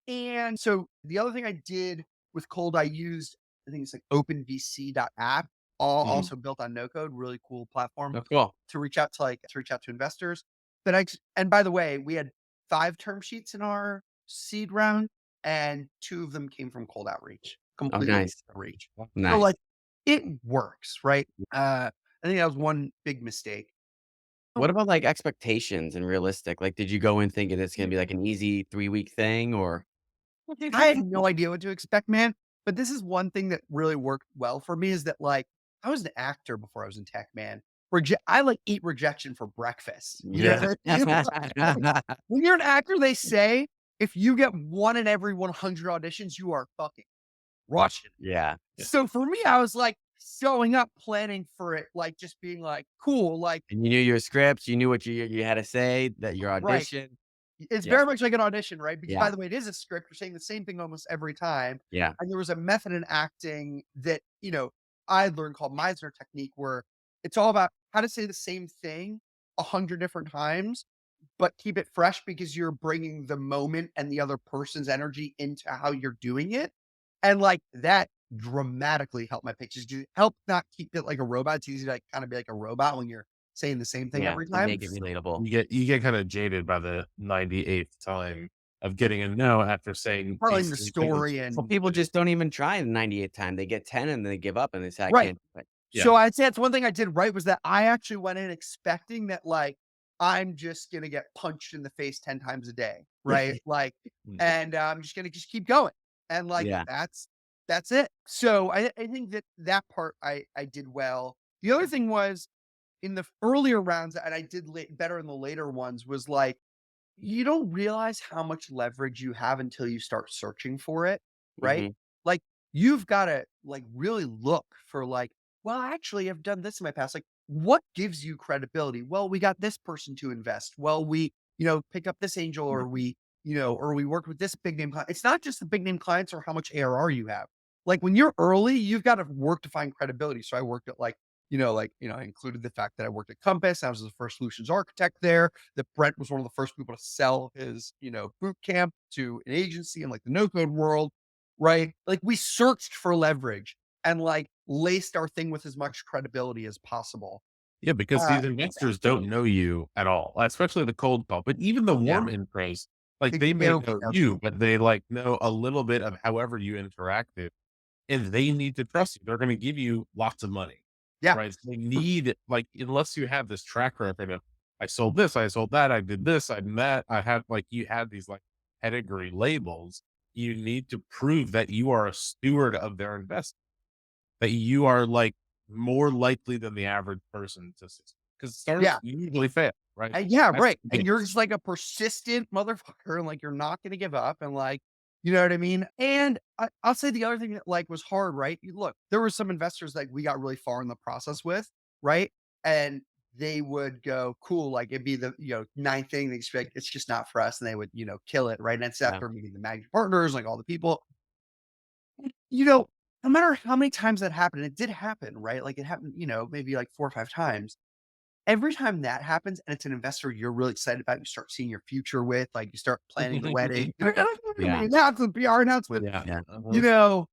and so the other thing I did with cold, I used, I think it's like openvc.app, all Mhm. also built on no code, really cool platform Oh, cool. to reach out to investors. But and by the way, we had 5 term sheets in our seed round, and 2 of them came from cold outreach, Oh, completely nice. outreach. So Nice. like it works, right? I think that was one big mistake. What about like expectations and realistic? Like, did you go in thinking it's going to be like an easy 3-week thing or? I had no idea what to expect, man. But this is one thing that really worked well for me is that like I was an actor before I was in tech, man. I like eat rejection for breakfast. You know Yeah. what I mean? Like, when you're an actor, they say if you get one in every 100 auditions, you are fucking rushing. Yeah. Yeah. So for me, I was like showing up, planning for it, like just being like, cool, like, And you knew your scripts, you knew what you had to say, that your right. audition. It's Yep. very much like an audition, right? Because by Yeah. the way, it is a script. You're saying the same thing almost every time. Yeah. And there was a method in acting that, I learned called Meisner technique, where it's all about how to say the same thing 100 different times, but keep it fresh because you're bringing the moment and the other person's energy into how you're doing it. And like that dramatically helped my pitches. Help not keep it like a robot. It's easy to like, kind of be like a robot when you're saying the same thing Yeah. every To time. make it relatable. You get kind of jaded by the 98th time of getting a no after saying Telling these the 3 things. story Well, and people just don't even try the 98th time. They get 10 and then they give up and they say, I right. can't do it. Yeah. So I'd say that's one thing I did right was that I actually went in expecting that like I'm just gonna get punched in the face 10 times a day, right? Like, Mm. and I'm just gonna just keep going. And like Yeah. that's it. So I think that part I did well. The other thing was in the earlier rounds, and I did better in the later ones, was like you don't realize how much leverage you have until you start searching for it, right? Mhm. Like, you've gotta, like, really look for, like, "Well, actually, I've done this in my past." Like, what gives you credibility? "Well, we got this person to invest." "Well, we, pick up this angel," or or "We worked with this big name client." It's not just the big name clients or how much ARR you have. Like, when you're early, you've gotta work to find credibility. So I worked at, like, I included the fact that I worked at Compass. I was the first solutions architect there, that Brent was one of the first people to sell his, boot camp to an agency in like the no code world, right? Like we searched for leverage and like laced our thing with as much credibility as possible. Yeah, because Uh, these investors don't know you at all, especially the cold call. But even the Yeah. warm intros, like they they may don't know care. you, but they like know a little bit of however you interacted, and they need to trust you. They're going to give you lots of money, Yeah. right? So they need like unless you have this track record of I sold this, I sold that, I did this, I did that, I had like you had these like pedigree labels. You need to prove that you are a steward of their investment, that you are like more likely than the average person to because startups Yeah. usually fail, right? Yeah, That's right. the And you're base. just like a persistent motherfucker, and like you're not going to give up, and like, you know what I mean? And I'll say the other thing that like was hard, right? Look, there were some investors that we got really far in the process with, right? And they would go, cool, like it'd be the ninth thing. They expect it's just not for us, and they would kill it, right? And it's Yeah. after meeting the managing partners, like all the people, you know. No matter how many times that happened, and it did happen, right? Like it happened, maybe like 4 or 5 times. Every time that happens and it's an investor you're really excited about, you start seeing your future with, like, you start planning the wedding, Yeah. announcement, PR announcement, Yeah. Yeah. you know,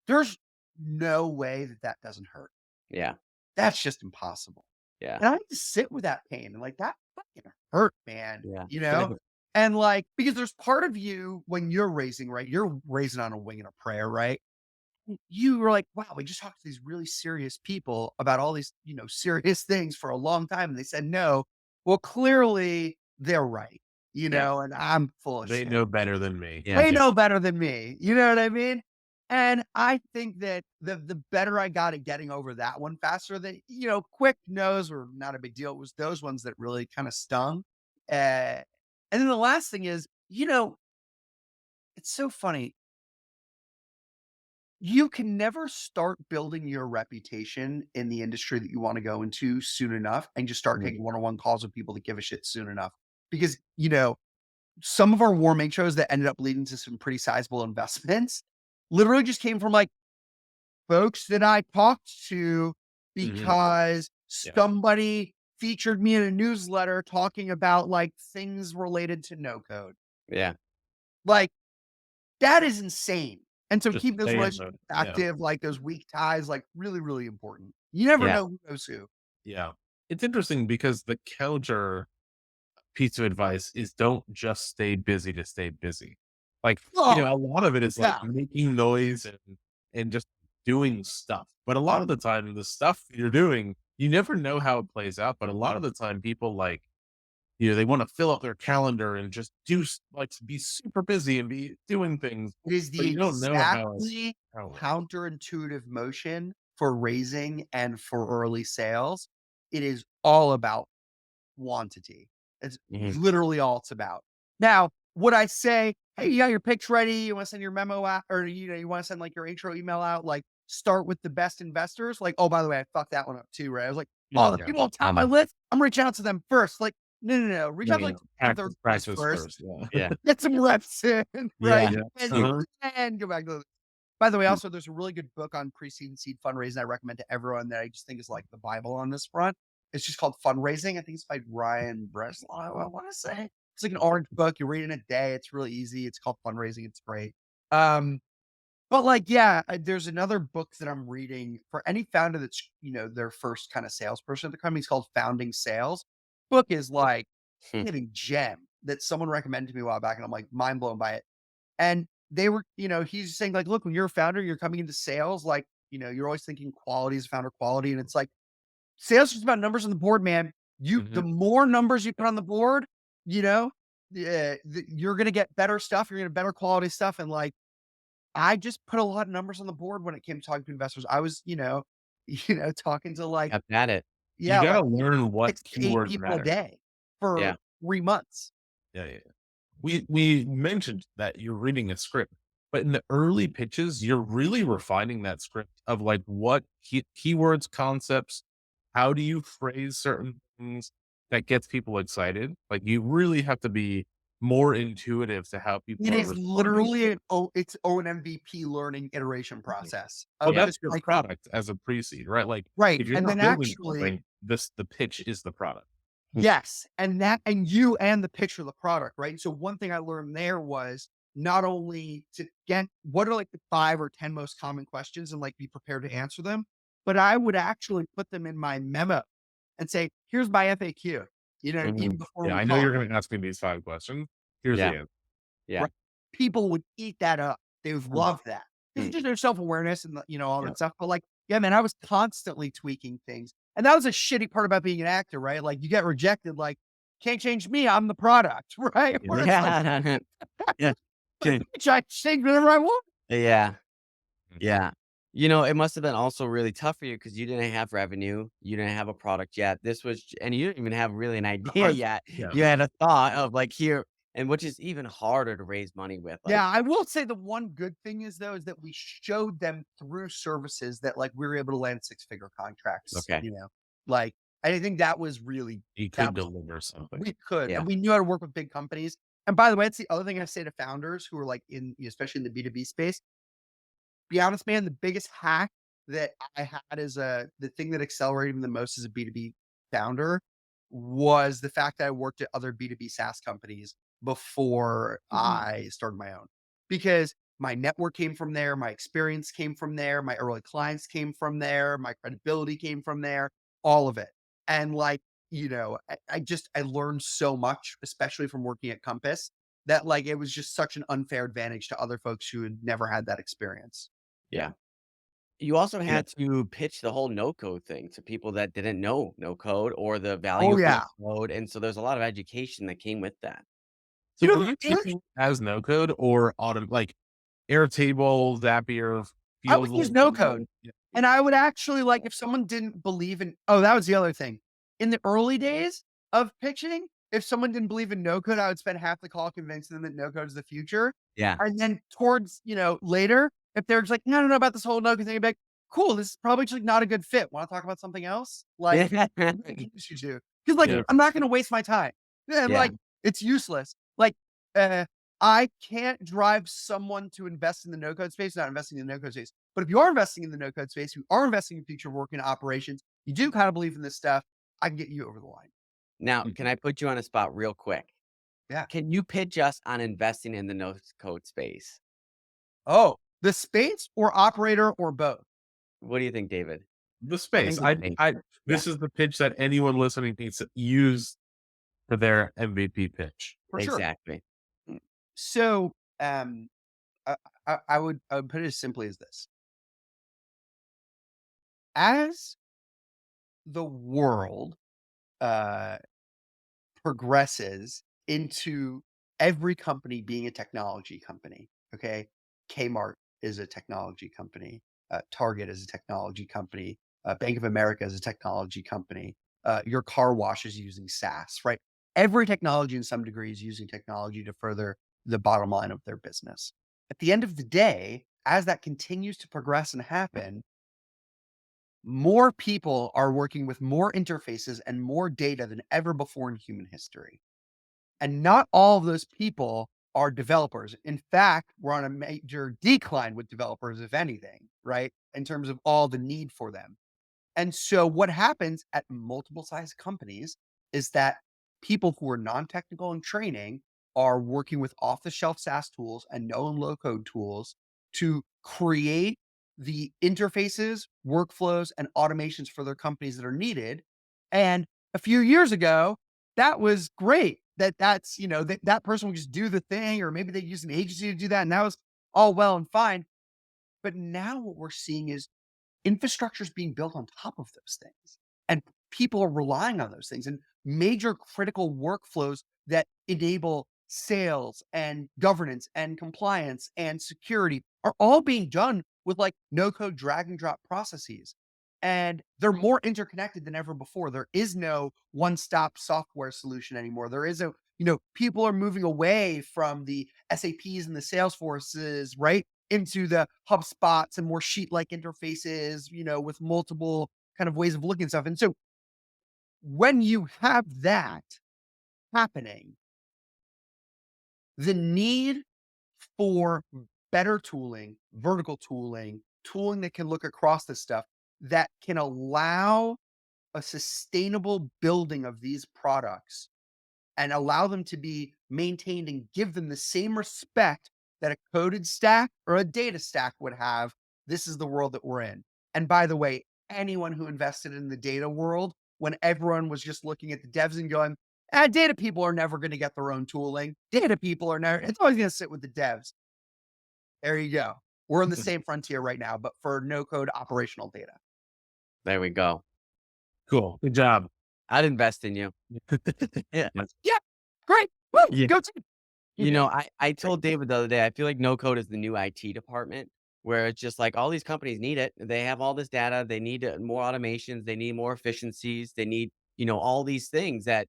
there's no way that that doesn't hurt. Yeah. That's just impossible. Yeah. And I had to sit with that pain and, like, that fucking hurt, man, Yeah. And, like, because there's part of you when you're raising, right? You're raising on a wing and a prayer, right? You were like, wow, we just talked to these really serious people about all these, serious things for a long time. And they said no. Well, clearly they're right, Yeah. and I'm full of They shit. know better than me. Yeah. They know better than me. You know what I mean? And I think that the better I got at getting over that one faster, that, quick no's were not a big deal. It was those ones that really kind of stung. And then the last thing is, it's so funny. You can never start building your reputation in the industry that you wanna go into soon enough and just start Mhm. taking one-on-one calls with people that give a shit soon enough. Because, some of our warm intros that ended up leading to some pretty sizable investments literally just came from, like, folks that I talked to Mhm. because Yeah. somebody featured me in a newsletter talking about, like, things related to no code. Yeah. Like, that is insane. And so Just keep those stay in relationships the yeah. active, like those weak ties, like really, really important. You never Yeah. know who knows who. Yeah. It's interesting because the counter piece of advice is don't just stay busy to stay busy. Like, Oh, a lot of it is like yeah. making noise and just doing stuff. But a lot of the time, the stuff you're doing you never know how it plays out, but a lot of the time people like, they want to fill up their calendar and just like be super busy and be doing things, It is but the you don't know exactly how it works. counterintuitive motion for raising and for early sales. It is all about quantity. It's Mhm. literally all it's about. Now, would I say, "Hey, you got your pitch ready? You wanna send your memo out or, you wanna send, like, your intro email out, like, start with the best investors?" Like, "Oh, by the way, I fucked that one up too," right? I was like, "Oh, the Yeah. people on top of my list, I'm reaching out to them first." Like, no, no, no. Reach No, out to, yeah. like, 2nd, 3rd Practice, place practice first. first. Yeah. Yeah. Get some reps in, right? Yeah. Yeah. And Uh-huh. and go back to the by the way, Mm. also, there's a really good book on pre-seed and seed fundraising I recommend to everyone that I just think is like the Bible on this front. It's just called Fundraising. I think it's by Ryan Breslau, I want to say. It's like an orange book. You read it in a day. It's really easy. It's called Fundraising. It's great. Um, but like, yeah, there's another book that I'm reading for any founder that's, their first kind of salesperson at the company. It's called Founding Sales. Book is like Hmm. living gem that someone recommended to me a while back, and I'm like mind blown by it. And they were, he's saying like, look, when you're a founder, you're coming into sales, like, you're always thinking quality is founder quality. And it's like sales is about numbers on the board, man. The Mhm. more numbers you put on the board, you know, you're gonna get better stuff. You're gonna get better quality stuff. And like, I just put a lot of numbers on the board when it came to talking to investors. I was, talking to like, Kept at it. You yeah, like gotta learn what 6 to 8 keywords people a matter. day for Yeah. 3 months. Yeah, yeah. We mentioned that you're reading a script, but in the early pitches, you're really refining that script of like what keywords, concepts, how do you phrase certain things that gets people excited? Like you really have to be more intuitive to how people It are is responding. literally its own MVP learning iteration Mhm. process Well, of Yeah. that's just your like product as a pre-seed, right? Like right, if you're and not then building actually something, the pitch is the product. Mm. yes, and you and the picture of the product, right? So one thing I learned there was not only to get what are like the 5 or 10 most common questions and like be prepared to answer them, but I would actually put them in my memo and say, "Here's my FAQ," even Mhm. before Yeah, we I know talk. you're going to ask me these 5 questions. Here's the Yeah. answer. Yeah. Right. People would eat that up. They would Mm. love that. Because Mm. just their self-awareness and all Yeah. that stuff. But like, yeah, man, I was constantly tweaking things. And that was a shitty part about being an actor, right? Like you get rejected, like, can't change me. I'm the product, right? Yeah. Where it's like, Yeah. Yeah. but Okay. bitch, I change whatever I want. Yeah. Mhm. Yeah. It must have been also really tough for you because you didn't have revenue. You didn't have a product yet. And you didn't even have really an idea yet. Yeah. You had a thought of like here, and which is even harder to raise money with. Like, Yeah, I will say the one good thing is though, is that we showed them through services that like we were able to land six-figure contracts, okay. like I think that was really You that could was deliver something. we could, Yeah. and we knew how to work with big companies. And by the way, it's the other thing I say to founders who are like especially in the B2B space. Be honest, man, the biggest hack that I had as the thing that accelerated me the most as a B2B founder was the fact that I worked at other B2B SaaS companies before Mhm. I started my own. Because my network came from there, my experience came from there, my early clients came from there, my credibility came from there, all of it. And like, I learned so much, especially from working at Compass, that like it was just such an unfair advantage to other folks who had never had that experience. Yeah. You also Yeah. had to pitch the whole no code thing to people that didn't know no code or the value Oh, of no yeah. code. And so there's a lot of education that came with that. So You were know, you the teaching as no code or like Airtable, Zapier, I would Field? use no code. Yeah. And I would actually like if someone didn't believe in that was the other thing. In the early days of pitching, if someone didn't believe in no code, I would spend half the call convincing them that no code is the future. Yeah. And then towards, later, if they're just like, no, no, no, about this whole no code thing, I'd be like, cool, this is probably just like not a good fit. Want to talk about something else? Like, introduce you to. Because like Yeah. I'm not gonna waste my time. And Yeah. like it's useless. Like uh I can't drive someone to invest in the no code space, not investing in the no code space. But if you are investing in the no code space, you are investing in future working operations, you do kind of believe in this stuff, I can get you over the line. Now, can Mhm. I put you on a spot real quick? Yeah. Can you pitch us on investing in the no code space? Oh, the space or operator or both? What do you think, David? The I space. think the space. Yeah, This is the pitch that anyone listening needs to use for their MVP pitch. For sure. exactly. Mm. So I, I would put it as simply as this. As the world uh, progresses into every company being a technology company, okay? Kmart is a technology company. Target is a technology company. Bank of America is a technology company. Your car wash is using SaaS, right? Every technology in some degree is using technology to further the bottom line of their business. At the end of the day, as that continues to progress and happen, more people are working with more interfaces and more data than ever before in human history. And not all of those people are developers. In fact, we're on a major decline with developers, if anything, right? In terms of all the need for them. And so what happens at multiple size companies is that people who are non-technical in training are working with off-the-shelf SaaS tools and no and low code tools to create the interfaces, workflows, and automations for their companies that are needed. And a few years ago, that was great. That person would just do the thing, or maybe they use an agency to do that, and that was all well and fine. But now what we're seeing is infrastructure is being built on top of those things. And people are relying on those things and major critical workflows that enable sales and governance and compliance and security are all being done with like no code drag and drop processes. And they're more interconnected than ever before. There is no one stop software solution anymore. There is people are moving away from the SAPs and the Salesforces, right? Into the HubSpots and more sheet-like interfaces, with multiple kind of ways of looking at stuff. And so when you have that happening, the need for better tooling, vertical tooling that can look across this stuff, that can allow a sustainable building of these products and allow them to be maintained and give them the same respect that a coded stack or a data stack would have. This is the world that we're in. And by the way, anyone who invested in the data world, when everyone was just looking at the devs and going, data people are never going to get their own tooling. Data people are never, it's always going to sit with the devs. There you go. We're in the same frontier right now, but for no code operational data. There we go. Cool. Good job. I'd invest in you. Yeah. Great. Woo, Yeah. go team. I told David the other day, I feel like no code is the new IT department, where it's just like all these companies need it. They have all this data. They need more automations. They need more efficiencies. They need, all these things that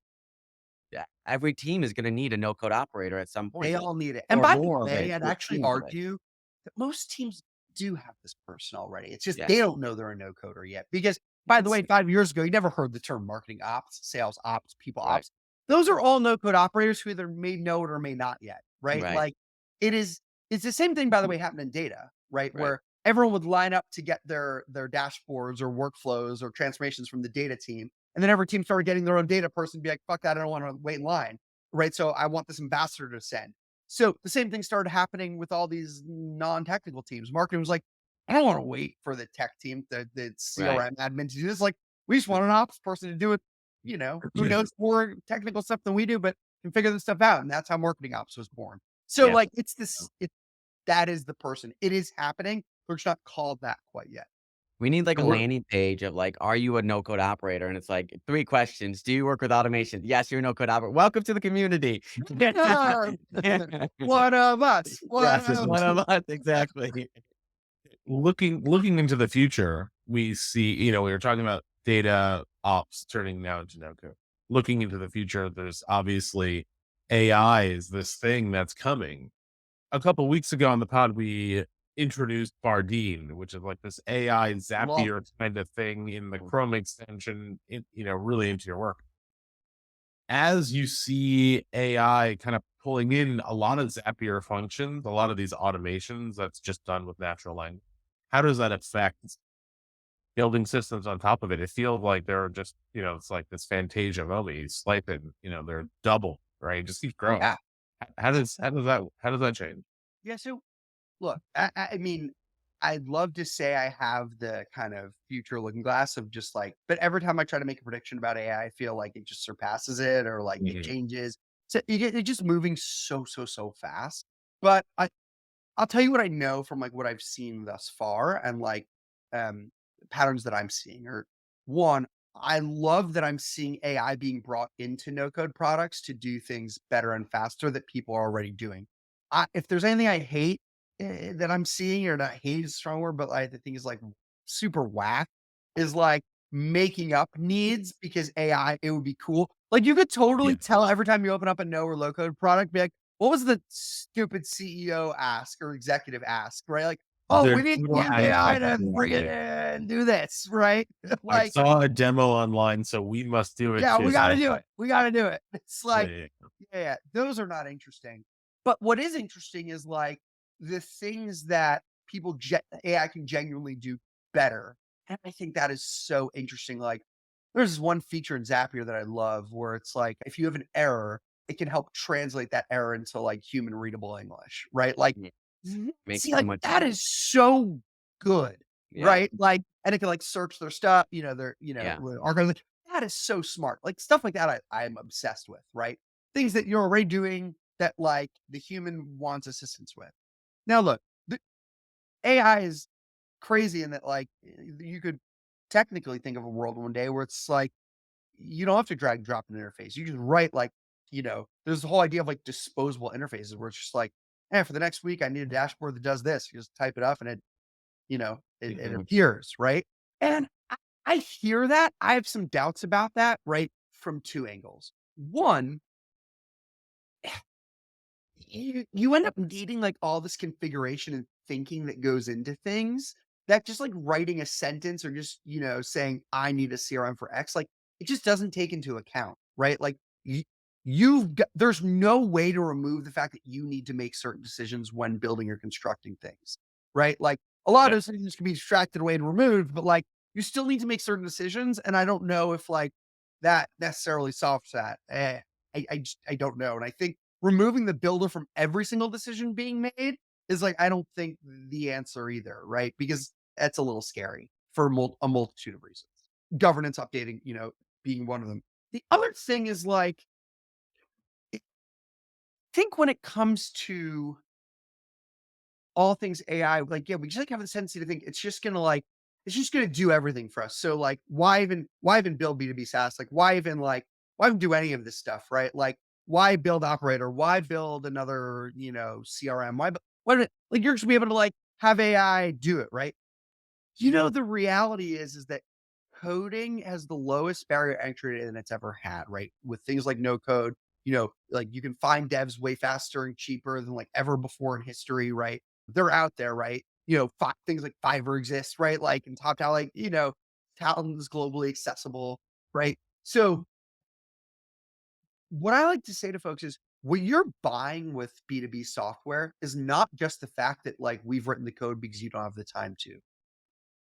every team is going to need a no code operator at some point They all need it. And or by the more of way, it. I'd Or actually teams of it. argue that most teams do have this person already. It's just they Yes. don't know they're a no coder yet. Because by the way, 5 years ago, you never heard the term marketing ops, sales ops, people Right. ops. Those are all no code operators who either may know it or may not yet, right? Right. Like it's the same thing, by the way, happened in data, right? Right. Where everyone would line up to get their dashboards or workflows or transformations from the data team. And then every team started getting their own data person, be like, fuck that, I don't want to wait in line. Right. So I want this ambassador to send. So the same thing started happening with all these non-technical teams. Marketing was like, I don't want to wait for the tech team, the Right. CRM admin to do this. Like, we just want an ops person to do it, who knows more technical stuff than we do, but can figure this stuff out. And that's how marketing ops was born. So Yeah. like that is the person. It is happening. But it's not called that quite yet. We need like a And we're landing page of like, are you a no code operator? And it's like 3 questions. Do you work with automation? Yes, you're a no code operator. Welcome to the community. one of us. Yes, it's one of us. Exactly. Looking into the future, we see, we were talking about data ops turning now into no code. Looking into the future, there's obviously AI is this thing that's coming. A couple weeks ago on the pod, we introduced Bardeen, which is like this AI Zapier kind of thing in the Chrome extension, really into your work. As you see AI kind of pulling in a lot of Zapier functions, a lot of these automations that's just done with natural language, how does that affect building systems on top of it? It feels like they're just, it's like this Fantasia movie, swiping, they're double, right? It just keeps growing. Yeah. How does that change? Yeah. So look, I mean, I'd love to say I have the kind of future looking glass of just like, but every time I try to make a prediction about AI, I feel like it just surpasses it or like it changes. So it's just moving so fast. But I'll tell you what I know from like what I've seen thus far and like um patterns that I'm seeing. Or one, I love that I'm seeing AI being brought into no code products to do things better and faster that people are already doing. If there's anything I hate that I'm seeing, or not hate is a strong word, but like the thing is like super whack, is like making up needs because AI, it would be cool. Like you could totally Yeah. tell every time you open up a no or low code product, be like, what was the stupid CEO ask or executive ask, right? Like, oh, we They're need to total use AI to manufacturing bring it thing. in, do this, right? I Like, saw a demo online, so we must do it yeah, we too. gotta do it. We gotta do it. It's Yeah, like, yeah, yeah, those are not interesting. But what is interesting is like the things that AI can genuinely do better. And I think that is so interesting. Like, there's this one feature in Zapier that I love where it's like if you have an error, it can help translate that error into like human readable English, right? Like, Yeah. see, Makes so like much that sense. is so good, Yeah. right? Like, and it can like search their stuff, their, Yeah. archive. That is so smart. Like stuff like that, I'm obsessed with, right? Things that you're already doing that like the human wants assistance with. Now, look, the AI is crazy in that like you could technically think of a world one day where it's like you don't have to drag and drop an interface. You just write like, there's the whole idea of like disposable interfaces where it's just like, for the next week, I need a dashboard that does this. You just type it up and it Mhm. appears, right? And I hear that. I have some doubts about that, right? From two angles. One, you end up needing like all this configuration and thinking that goes into things that just like writing a sentence or just, saying I need a CRM for X, like it just doesn't take into account, right? Like there's no way to remove the fact that you need to make certain decisions when building or constructing things, right? Like a lot yeah. of decisions can be extracted away and removed, but like you still need to make certain decisions. And I don't know if like that necessarily solves that. I don't know. And I think removing the builder from every single decision being made is like, I don't think the answer either, right? Because that's a little scary for a multitude of reasons. Governance updating, being one of them. The other thing is like, I think when it comes to all things AI, like, yeah, we just like have the tendency to think it's just gonna do everything for us. So like, why even build B2B SaaS? Like, why even do any of this stuff, right? Like, why build operator? Why build another, CRM? Like you're just gonna be able to like have AI do it, right? The reality is that coding has the lowest barrier to entry than it's ever had, right? With things like no code, like you can find devs way faster and cheaper than like ever before in history, right? They're out there, right? Things like Fiverr exist, right? Like and top talent, like, talent is globally accessible, right? So what I like to say to folks is what you're buying with B2B software is not just the fact that like we've written the code because you don't have the time to.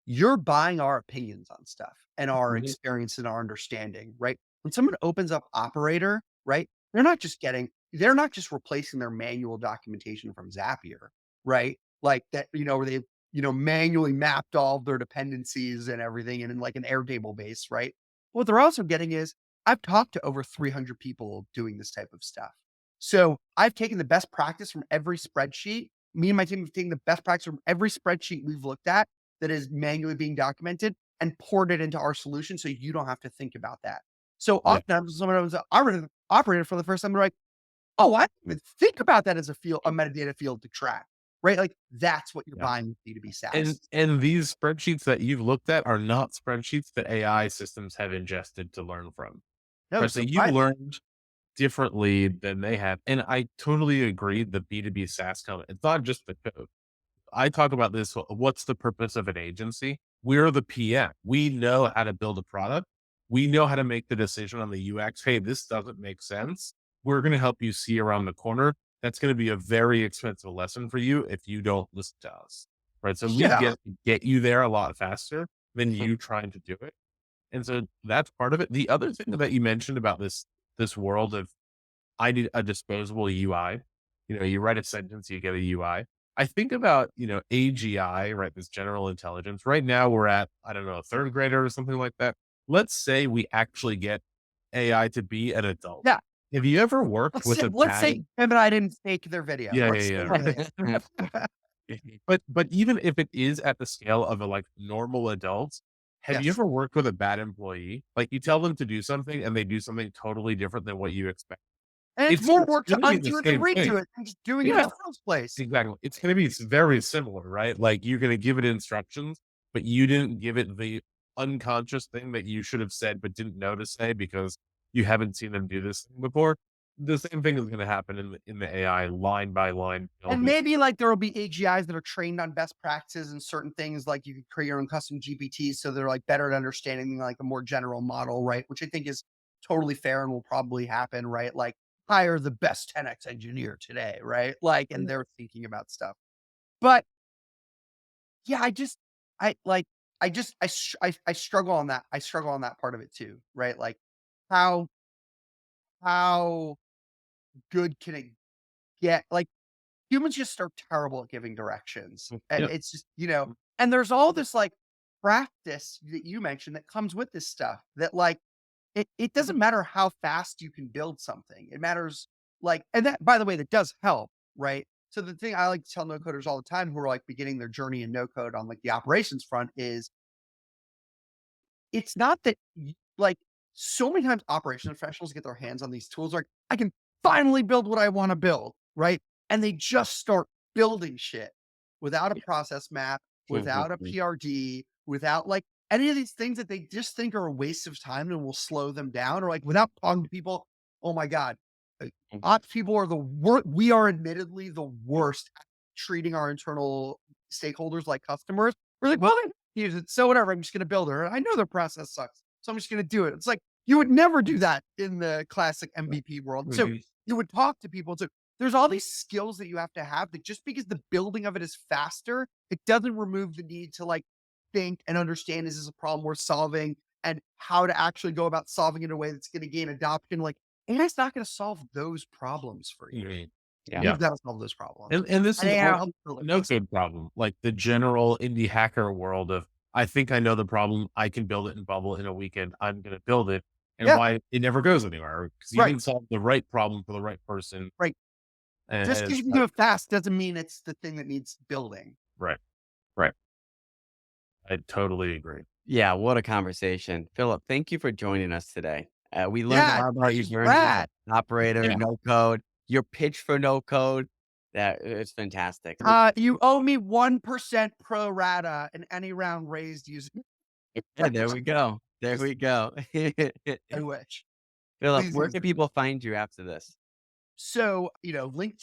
You're buying our opinions on stuff and our Mhm. experience and our understanding, right? When someone opens up Operator, right? They're not just replacing their manual documentation from Zapier, right? Like that, where they, manually mapped all of their dependencies and everything and in like an Airtable base, right? What they're also getting is I've talked to over 300 people doing this type of stuff. So I've taken the best practice from every spreadsheet. Me and my team have taken the best practice from every spreadsheet we've looked at that is manually being documented and poured it into our solution so you don't have to think about that. So Yeah. oftentimes someone was already operator for the first time, they're like, oh, I didn't even think about that as a metadata field to track, right? Like that's what you're Yeah. buying with B2B And SaaS. and these spreadsheets that you've looked at are not spreadsheets that AI systems have ingested to learn from. No, Right. So so you've I learned differently than they have. And I totally agree the B2B SaaS comment. It's not just the code. I talk about this. What's the purpose of an agency? We're the PM. We know how to build a product. We know how to make the decision on the UX. Hey, this doesn't make sense. We're going to help you see around the corner. That's going to be a very expensive lesson for you if you don't listen to us. Right. So we yeah. get you there a lot faster than you trying to do it. And so that's part of it. The other thing that you mentioned about this world of I need a disposable UI. You write a sentence, you get a UI. I think about, AGI, right? This general intelligence. Right now we're at, I don't know, a third grader or something like that. Let's say we actually get AI to be an adult. Yeah. Have you ever worked Let's with say, a let's say pattern? him and I didn't fake their video. Yeah, yeah, Let's yeah. say Right. that. But even if it is at the scale of a like normal adult, Have you Yes. ever worked with a bad employee? Like you tell them to do something and they do something totally different than what you expect. And it's It's more work to gonna be the undo it than same thing. redo it than just doing it in Yeah, the first place. exactly. It's gonna be very similar, right? Like you're gonna give it instructions, but you didn't give it the unconscious thing that you should have said but didn't know to say because you haven't seen them do this thing before. The same thing is gonna happen in the AI line by line. And maybe, like, there will be AGIs that are trained on best practices and certain things, like, you could create your own custom GPTs, so they're, like, better at understanding, like, a more general model, right? Which I think is totally fair and will probably happen, right? Like, hire the best 10X engineer today, right? Like, and they're thinking about stuff. But, yeah, I, like, I struggle on that. I struggle on that part of it too, right? Like, how how good can it get? Like, humans just are terrible at giving directions. And Yep. it's just, and there's all this like practice that you mentioned that comes with this stuff that like it doesn't matter how fast you can build something. It matters like, and that by the way, that does help, right? So the thing I like to tell no coders all the time who are like beginning their journey in no code on like the operations front is it's not that like, so many times operations professionals get their hands on these tools, like, "I can finally build what I wanna build," right? And they just start building shit without a process map, without a PRD, without, like, any of these things that they just think are a waste of time and will slow them down, or, like, without talking to people. Oh my god. Ops people are the worst. We are admittedly the worst at treating our internal stakeholders like customers. We're like, "Well, they use it, so whatever, I'm just gonna build her. I know their process sucks, so I'm just gonna do it." It's like, you would never do that in the classic MVP world. So Mhm. you would talk to people. So there's all these skills that you have to have that just because the building of it is faster, it doesn't remove the need to like think and understand, is this a problem worth solving and how to actually go about solving it in a way that's going to gain adoption. Like, AI's not going to solve those problems for you. Mhm. Yeah. Yeah. You've got to solve those problems. And this And is AI all will help build it. no code problem. Like the general indie hacker world of I think I know the problem. I can build it in Bubble in a weekend. I'm going to build it. And Yeah, why it never goes anywhere because you right, didn't solve the right problem for the right person. right. And Just because it's you can do it fast doesn't mean it's the thing that needs building. right. Right. I totally agree. Yeah, what a conversation. Philip, thank you for joining us today. We learned a Yeah, lot about this your is journey as rad. an operator, Yeah. no code, your pitch for no code. That it's fantastic. You owe me 1% pro rata in any round raised using. Yeah, there we go. There Just we go. I wish. Philip, Please where use can it. people find you after this? So,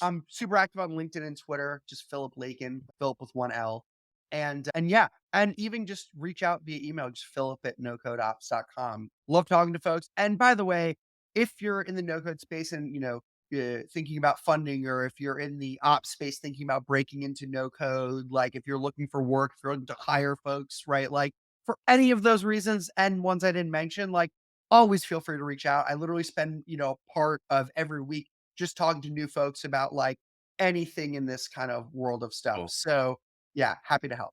I'm super active on LinkedIn and Twitter, just Philip Lakin, Philip with one L. And yeah, and even just reach out via email, just Philip at NoCodeOps.com. Love talking to folks. And by the way, if you're in the no code space and thinking about funding, or if you're in the ops space thinking about breaking into no code, like if you're looking for work, if you're looking to hire folks, right? Like for any of those reasons and ones I didn't mention, like always feel free to reach out. I literally spend, part of every week just talking to new folks about like anything in this kind of world of stuff. Cool. So yeah, happy to help.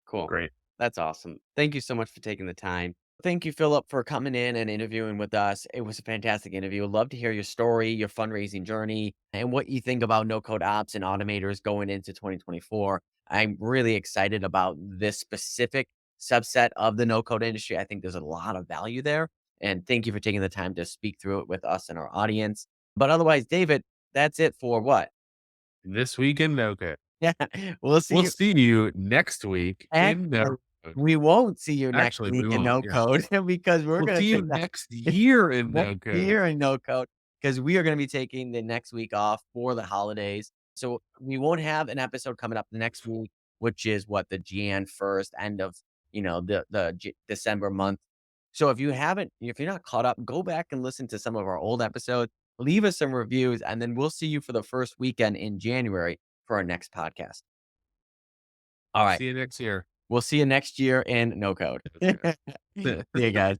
Cool. Great. That's awesome. Thank you so much for taking the time. Thank you, Philip, for coming in and interviewing with us. It was a fantastic interview. I'd love to hear your story, your fundraising journey, and what you think about no code ops and automators going into 2024. I'm really excited about this specific subset of the no code industry. I think there's a lot of value there. And thank you for taking the time to speak through it with us and our audience. But otherwise, David, that's it for what? This week in no code. Yeah, we'll see We'll you. see you next week in Actually, no code. we won't see you next Actually, we week in won't. no Yeah. code because we're We'll gonna see you take that next year in next no code. year in no code because we are gonna be taking the next week off for the holidays. So we won't have an episode coming up next week, which is what the Jan 1st, end of the December month. So if you're not caught up, go back and listen to some of our old episodes, leave us some reviews, and then we'll see you for the first weekend in January for our next podcast. All right. See you next year. We'll see you next year in no code. See you guys.